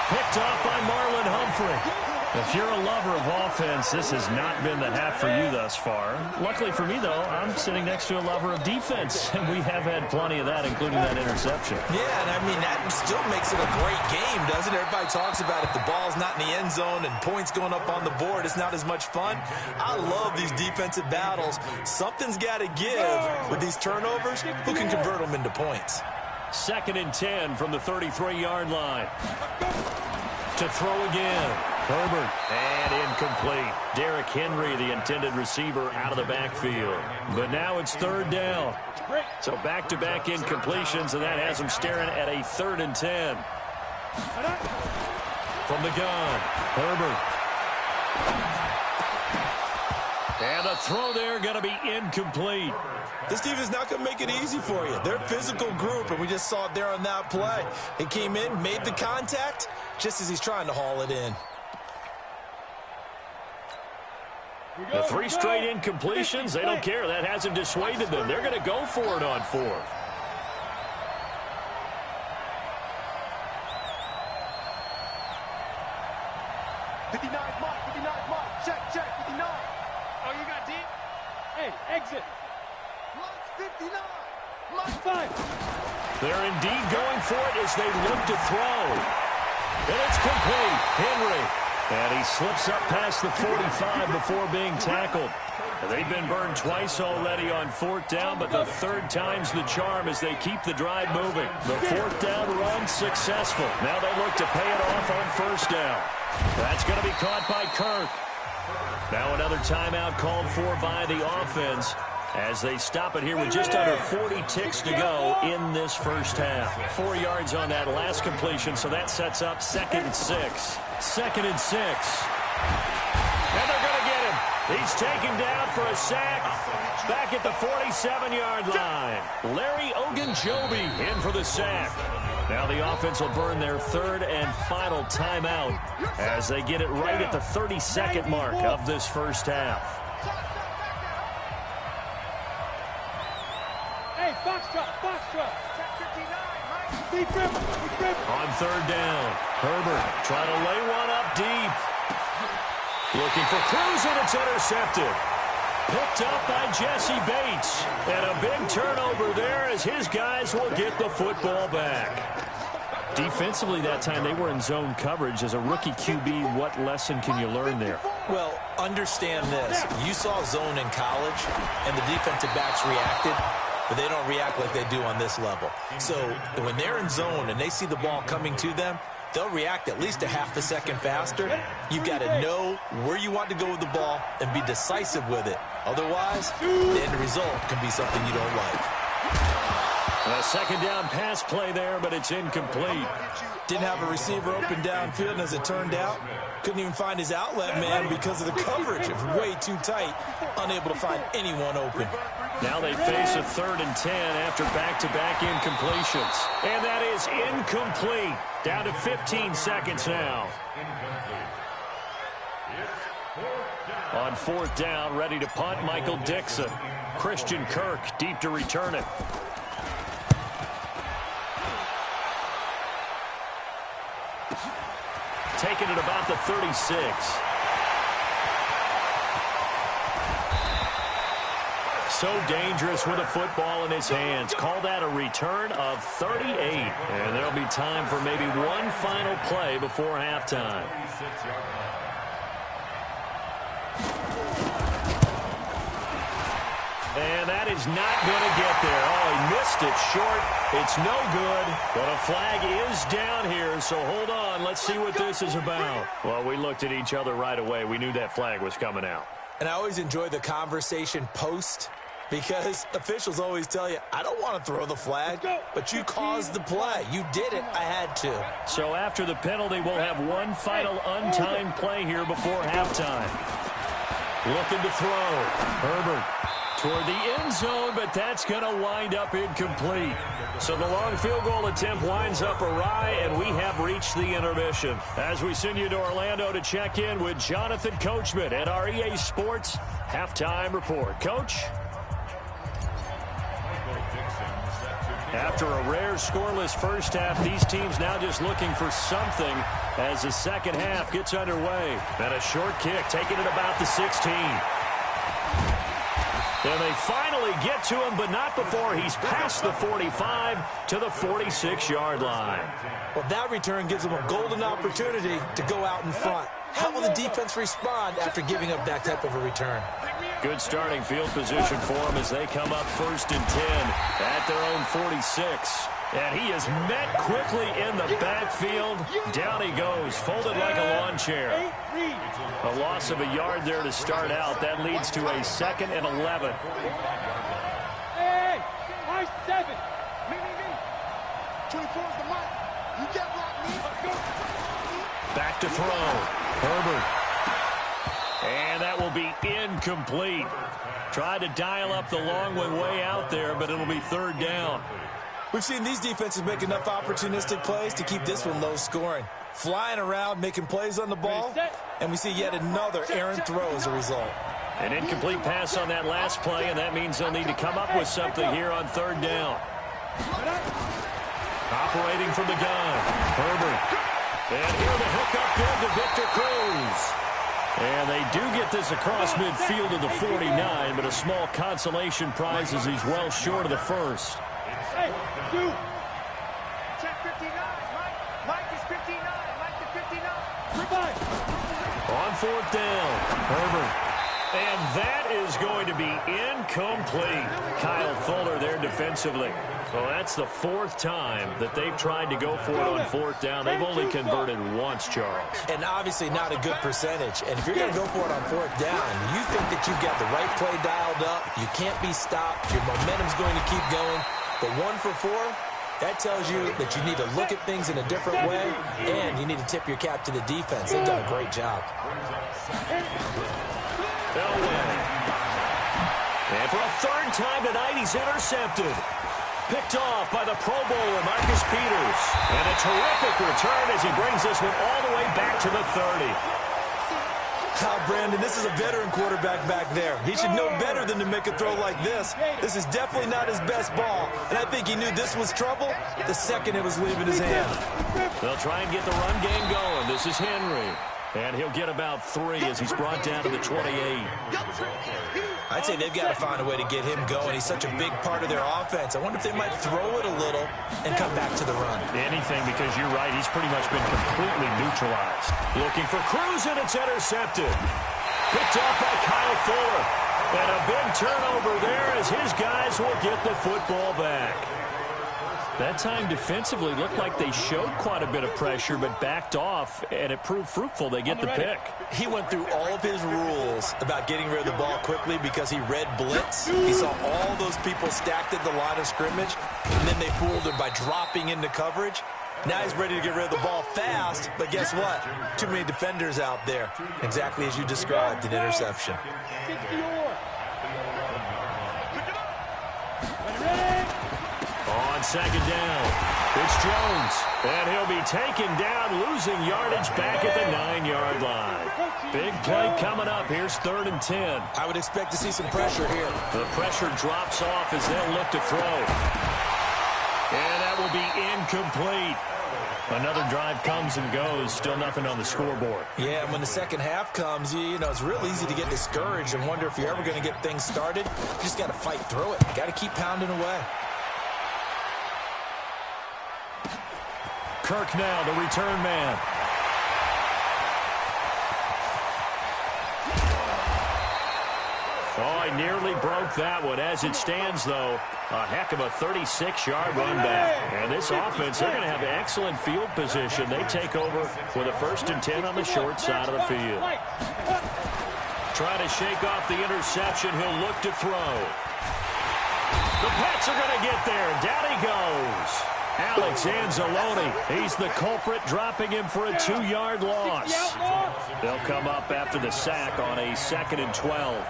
Speaker 2: Picked off by Marlon Humphrey. If you're a lover of offense, this has not been the half for you thus far. Luckily for me, though, I'm sitting next to a lover of defense, and we have had plenty of that, including that interception.
Speaker 3: Yeah, and I mean, that still makes it a great game, doesn't it? Everybody talks about if the ball's not in the end zone and points going up on the board, it's not as much fun. I love these defensive battles. Something's got to give with these turnovers. Who can convert them into points?
Speaker 2: 2nd and 10 from the 33-yard line. To throw again. Herbert, and incomplete. Derrick Henry, the intended receiver, out of the backfield. But now it's 3rd down. So back-to-back incompletions, and that has them staring at a 3rd and 10. From the gun, Herbert. And the throw there going to be incomplete.
Speaker 3: This defense is not going to make it easy for you. They're a physical group, and we just saw it there on that play. He came in, made the contact, just as he's trying to haul it in.
Speaker 2: The 3 straight incompletions, they don't care. That hasn't dissuaded them. They're going to go for it on 4th. They're indeed going for it as they look to throw. And it's complete. Henry. And he slips up past the 45 before being tackled. They've been burned twice already on 4th down, but the 3rd time's the charm as they keep the drive moving. The 4th down run successful. Now they look to pay it off on 1st down. That's going to be caught by Kirk. Now another timeout called for by the offense as they stop it here with just under 40 ticks to go in this first half. 4 yards on that last completion, so that sets up 2nd and 6. 2nd and 6. And they're going to get him. He's taken down for a sack back at the 47-yard line. Larry Ogunjobi in for the sack. Now the offense will burn their 3rd and final timeout as they get it right at the 32nd mark of this first half. On third down, Herbert trying to lay one up deep. Looking for Cruz, and it's intercepted. Picked up by Jesse Bates. And a big turnover there as his guys will get the football back. Defensively that time, they were in zone coverage. As a rookie QB, what lesson can you learn there?
Speaker 3: Well, understand this. You saw zone in college, and the defensive backs reacted, but they don't react like they do on this level. So when they're in zone and they see the ball coming to them, they'll react at least a half a second faster. You've got to know where you want to go with the ball and be decisive with it. Otherwise, the end result can be something you don't like.
Speaker 2: A second down pass play there, but it's incomplete.
Speaker 3: Didn't have a receiver open downfield, and as it turned out, couldn't even find his outlet man because of the coverage. It was way too tight, unable to find anyone open.
Speaker 2: Now they face a 3rd and 10 after back-to-back incompletions. And that is incomplete. Down to 15 seconds now. On 4th down, ready to punt, Michael Dixon. Christian Kirk deep to return it. Taking it about the 36. So dangerous with a football in his hands. Call that a return of 38. And there'll be time for maybe one final play before halftime. And that is not going to get there. Oh, he missed it short. It's no good. But a flag is down here, so hold on. Let's see what this is about. Well, we looked at each other right away. We knew that flag was coming out.
Speaker 3: And I always enjoy the conversation post, because officials always tell you, I don't want to throw the flag, but you caused the play. You did it. I had to.
Speaker 2: So after the penalty, we'll have one final untimed play here before halftime. Looking to throw. Herbert toward the end zone, but that's going to wind up incomplete. So the long field goal attempt winds up awry, and we have reached the intermission. As we send you to Orlando to check in with Jonathan Coachman at our EA Sports Halftime Report. Coach? After a rare scoreless first half, these teams now just looking for something as the second half gets underway. And a short kick taking it about the 16. And they finally get to him, but not before he's past the 45 to the 46-yard line.
Speaker 3: Well, that return gives them a golden opportunity to go out in front. How will the defense respond after giving up that type of a return?
Speaker 2: Good starting field position for them as they come up 1st and 10 at their own 46. And he is met quickly in the backfield. Down he goes, folded like a lawn chair. A loss of a yard there to start out. That leads to a 2nd and 11.
Speaker 4: Hey, high 7. Me. 24 is the mark. You get blocked, me.
Speaker 2: Back to throw. Herbert. And that will be incomplete. Tried to dial up the long one way out there, but it'll be 3rd down.
Speaker 3: We've seen these defenses make enough opportunistic plays to keep this one low scoring. Flying around, making plays on the ball, and we see yet another errant throw as a result.
Speaker 2: An incomplete pass on that last play, and that means they'll need to come up with something here on 3rd down. Operating from the gun, Herbert. And here the hookup good to Victor Cruz. And they do get this across midfield to the 49, but a small consolation prize as he's well short of the first.
Speaker 4: Hey, dude. Check 59. Mike is 59. Mike is 59. Goodbye.
Speaker 2: On 4th down, Herbert. And that is going to be incomplete. Kyle Fuller there defensively. Well, that's the 4th time that they've tried to go for it on 4th down. They've only converted once, Charles.
Speaker 3: And obviously not a good percentage. And if you're going to go for it on 4th down, you think that you've got the right play dialed up. You can't be stopped. Your momentum's going to keep going. But 1 for 4, that tells you that you need to look at things in a different way, and you need to tip your cap to the defense. They've done a great job.
Speaker 2: Elway. And for a 3rd time tonight, he's intercepted. Picked off by the Pro Bowler, Marcus Peters. And a terrific return as he brings this one all the way back to the 30.
Speaker 3: Brandon, this is a veteran quarterback back there. He should know better than to make a throw like this. This is definitely not his best ball, and I think he knew this was trouble the second it was leaving his hand.
Speaker 2: They'll try and get the run game going. This is Henry, and he'll get about 3 as he's brought down to the 28.
Speaker 3: I'd say they've got to find a way to get him going. He's such a big part of their offense. I wonder if they might throw it a little and come back to the run.
Speaker 2: Anything, because you're right, he's pretty much been completely neutralized. Looking for Cruz, and it's intercepted. Picked off by Kyle Fuller. And a big turnover there as his guys will get the football back. That time defensively looked like they showed quite a bit of pressure but backed off, and it proved fruitful. They get the pick.
Speaker 3: He went through all of his rules about getting rid of the ball quickly because he read blitz. He saw all those people stacked at the line of scrimmage, and then they fooled him by dropping into coverage. Now he's ready to get rid of the ball fast, but guess what? Too many defenders out there. Exactly as you described, an interception.
Speaker 2: On second down, it's Jones, and he'll be taken down, losing yardage back at the 9-yard line. Big play coming up. Here's 3rd and 10.
Speaker 3: I would expect to see some pressure here.
Speaker 2: The pressure drops off as they'll look to throw. And that will be incomplete. Another drive comes and goes. Still nothing on the scoreboard.
Speaker 3: Yeah, and when the second half comes, you know, it's real easy to get discouraged and wonder if you're ever going to get things started. You just got to fight through it. You got to keep pounding away.
Speaker 2: Kirk now, the return man. Oh, I nearly broke that one. As it stands, though, a heck of a 36-yard run back. And this offense, they're going to have excellent field position. They take over with a 1st and 10 on the short side of the field. Trying to shake off the interception. He'll look to throw. The Pats are going to get there. Down he goes. Alex Anzalone, he's the culprit, dropping him for a 2-yard loss. They'll come up after the sack on a 2nd and 12.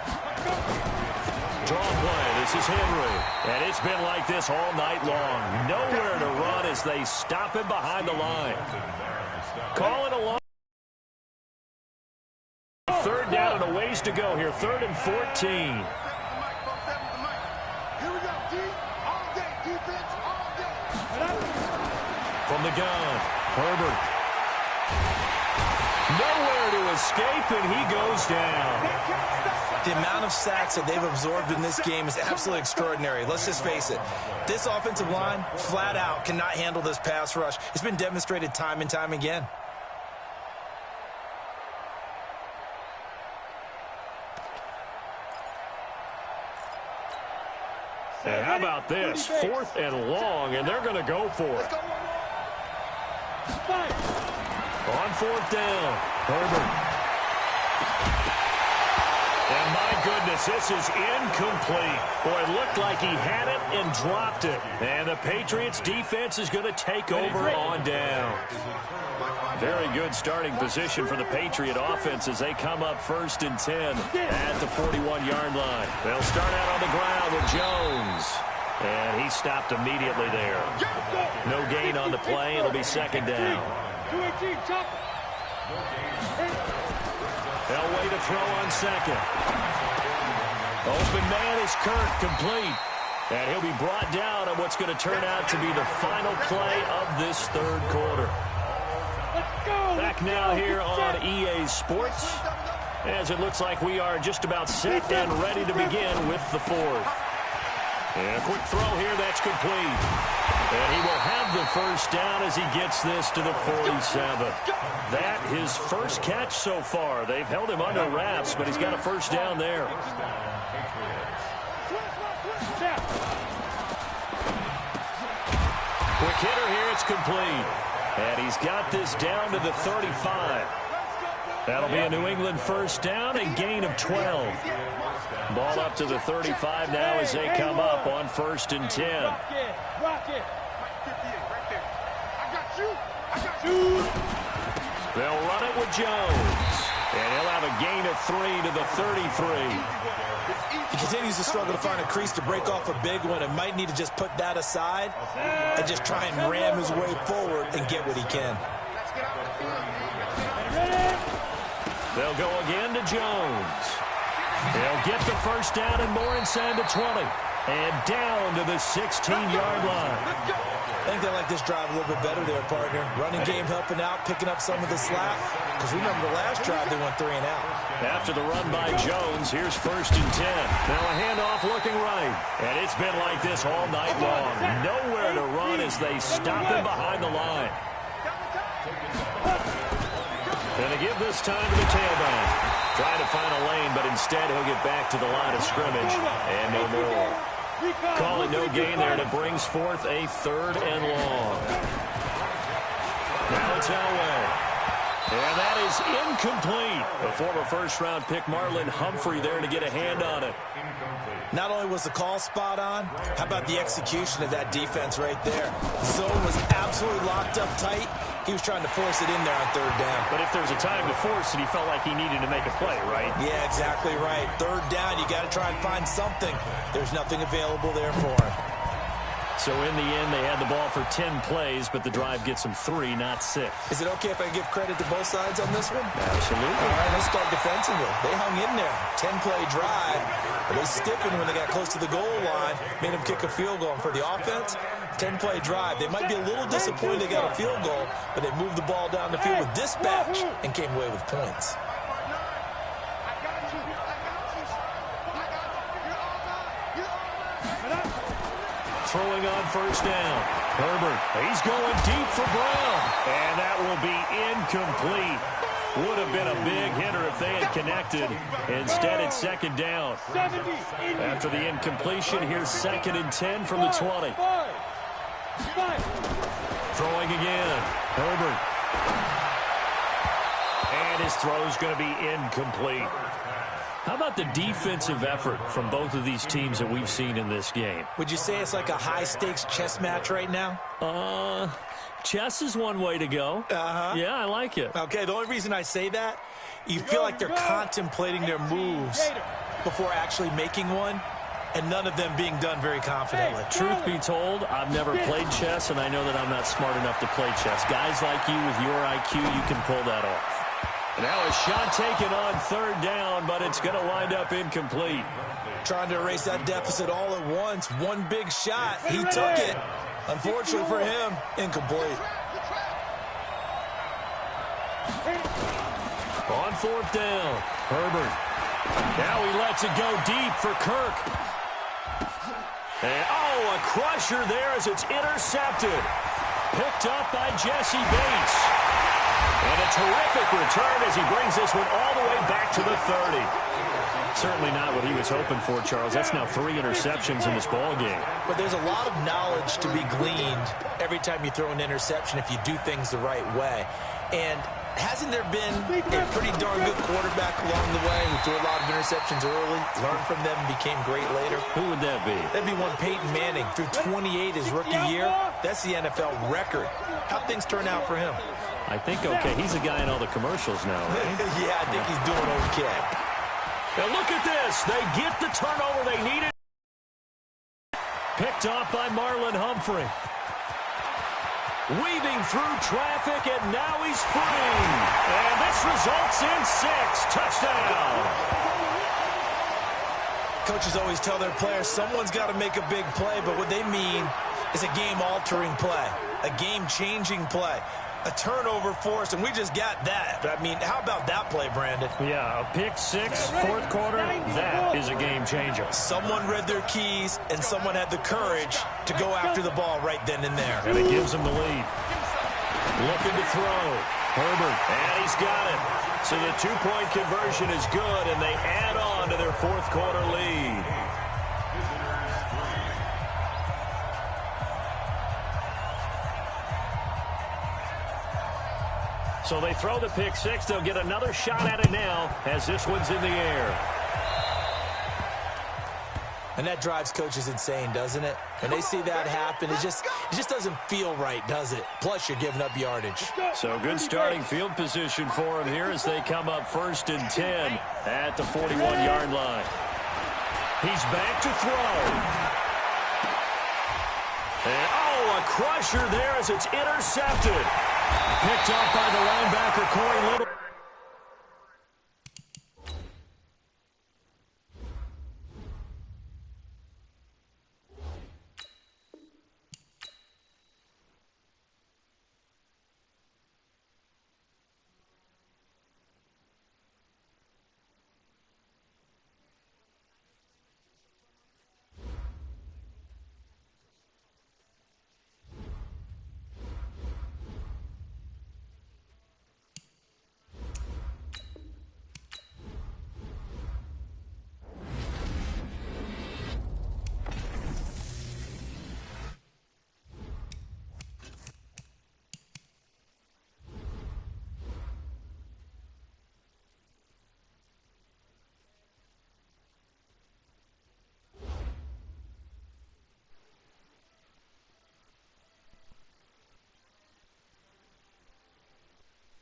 Speaker 2: Draw play, this is Henry. And it's been like this all night long. Nowhere to run as they stop him behind the line. Call it a long. 3rd down and a ways to go here. 3rd and 14. From the gun, Herbert. Nowhere to escape, and he goes down.
Speaker 3: The amount of sacks that they've absorbed in this game is absolutely extraordinary. Let's just face it. This offensive line, flat out, cannot handle this pass rush. It's been demonstrated time and time again.
Speaker 2: And how about this? 4th and long, and they're going to go for it. On 4th down, Herbert. And my goodness, this is incomplete. Boy, it looked like he had it and dropped it. And the Patriots defense is going to take over on down. Very good starting position for the Patriot offense as they come up 1st and 10 at the 41-yard line. They'll start out on the ground with Jones. And he stopped immediately there. No gain on the play. It'll be 2nd down. They'll wait to throw on 2nd. Open man is Kirk, complete. And he'll be brought down on what's going to turn out to be the final play of this 3rd quarter. Back now here on EA Sports, as it looks like we are just about set and ready to begin with the 4th. And a quick throw here, that's complete. And he will have the 1st down as he gets this to the 47. That his 1st catch so far. They've held him under wraps, but he's got a 1st down there. Quick hitter here, it's complete. And he's got this down to the 35. That'll be a New England 1st down and gain of 12. Ball up to the 35 now as they come up on 1st and 10. They'll run it with Jones. And he'll have a gain of 3 to the 33.
Speaker 3: He continues to struggle to find a crease to break off a big one and might need to just put that aside and just try and ram his way forward and get what he can.
Speaker 2: They'll go again to Jones. He'll get the first down and more inside the 20. And down to the 16-yard line.
Speaker 3: I think they like this drive a little bit better there, partner. Running game helping out, picking up some of the slack. Because remember the last drive, they went 3 and out.
Speaker 2: After the run by Jones, here's 1st and 10. Now a handoff looking right. And it's been like this all night long. Nowhere to run as they stop him behind the line. Gonna give this time to the tailback. Trying to find a lane, but instead he'll get back to the line of scrimmage. And no more. Call it no gain there, and it brings forth a 3rd and long. Now it's Elway. And that is incomplete. The former first-round pick, Marlon Humphrey, there to get a hand on it.
Speaker 3: Not only was the call spot on, how about the execution of that defense right there? Zone was absolutely locked up tight. He was trying to force it in there on 3rd down.
Speaker 2: But if there's a time to force it, he felt like he needed to make a play, right?
Speaker 3: Yeah, exactly right. 3rd down, you got to try and find something. There's nothing available there for him.
Speaker 2: So in the end, they had the ball for 10 plays, but the drive gets them 3, not 6.
Speaker 3: Is it okay if I give credit to both sides on this one?
Speaker 2: Absolutely.
Speaker 3: All right, let's start defensively. They hung in there. 10-play drive. But they stiffened when they got close to the goal line, made them kick a field goal. And for the offense, 10-play drive. They might be a little disappointed they got a field goal, but they moved the ball down the field with dispatch and came away with points.
Speaker 2: Throwing on 1st down. Herbert, he's going deep for Brown. And that will be incomplete. Would have been a big hitter if they had connected. Instead, it's 2nd down. After the incompletion, here's 2nd and 10 from the 20. Throwing again. Herbert. And his throw's going to be incomplete. How about the defensive effort from both of these teams that we've seen in this game?
Speaker 3: Would you say it's like a high-stakes chess match right now?
Speaker 2: Chess is one way to go. Yeah, I like it.
Speaker 3: Okay, the only reason I say that, you feel like they're contemplating their moves before actually making one, and none of them being done very confidently.
Speaker 2: Truth be told, I've never played chess, and I know that I'm not smart enough to play chess. Guys like you with your IQ, you can pull that off. Now a shot taken on 3rd down, but it's going to wind up incomplete.
Speaker 3: Trying to erase that deficit all at once. One big shot. He took it. Unfortunately for him, incomplete.
Speaker 2: On 4th down, Herbert. Now he lets it go deep for Kirk. And, a crusher there as it's intercepted. Picked up by Jesse Bates. And a terrific return as he brings this one all the way back to the 30. Certainly not what he was hoping for, Charles. That's now 3 interceptions in this ball game.
Speaker 3: But there's a lot of knowledge to be gleaned every time you throw an interception if you do things the right way. And hasn't there been a pretty darn good quarterback along the way who threw a lot of interceptions early, learned from them, and became great later?
Speaker 2: Who would that be?
Speaker 3: That'd be one Peyton Manning. Threw 28 his rookie year. That's the NFL record. How'd things turn out for him?
Speaker 2: I think okay. He's a guy in all the commercials now, right?
Speaker 3: Yeah, I think he's doing okay.
Speaker 2: Now look at this. They get the turnover they needed. Picked off by Marlon Humphrey. Weaving through traffic, and now he's free. And this results in 6. Touchdown.
Speaker 3: Coaches always tell their players someone's got to make a big play, but what they mean is a game-altering play, a game-changing play. A turnover force, and we just got that. I mean, how about that play, Brandon?
Speaker 2: Yeah, a pick 6, 4th quarter, that is a game changer.
Speaker 3: Someone read their keys, and someone had the courage to go after the ball right then and there.
Speaker 2: And it gives them the lead. Looking to throw. Herbert, and he's got it. So the 2-point conversion is good, and they add on to their 4th quarter lead. So they throw the pick 6. They'll get another shot at it now as this one's in the air.
Speaker 3: And that drives coaches insane, doesn't it? When they see that happen, it just doesn't feel right, does it? Plus, you're giving up yardage.
Speaker 2: So good starting field position for them here as they come up 1st and 10 at the 41-yard line. He's back to throw. And, a crusher there as it's intercepted. Picked off by the linebacker, Corey Little.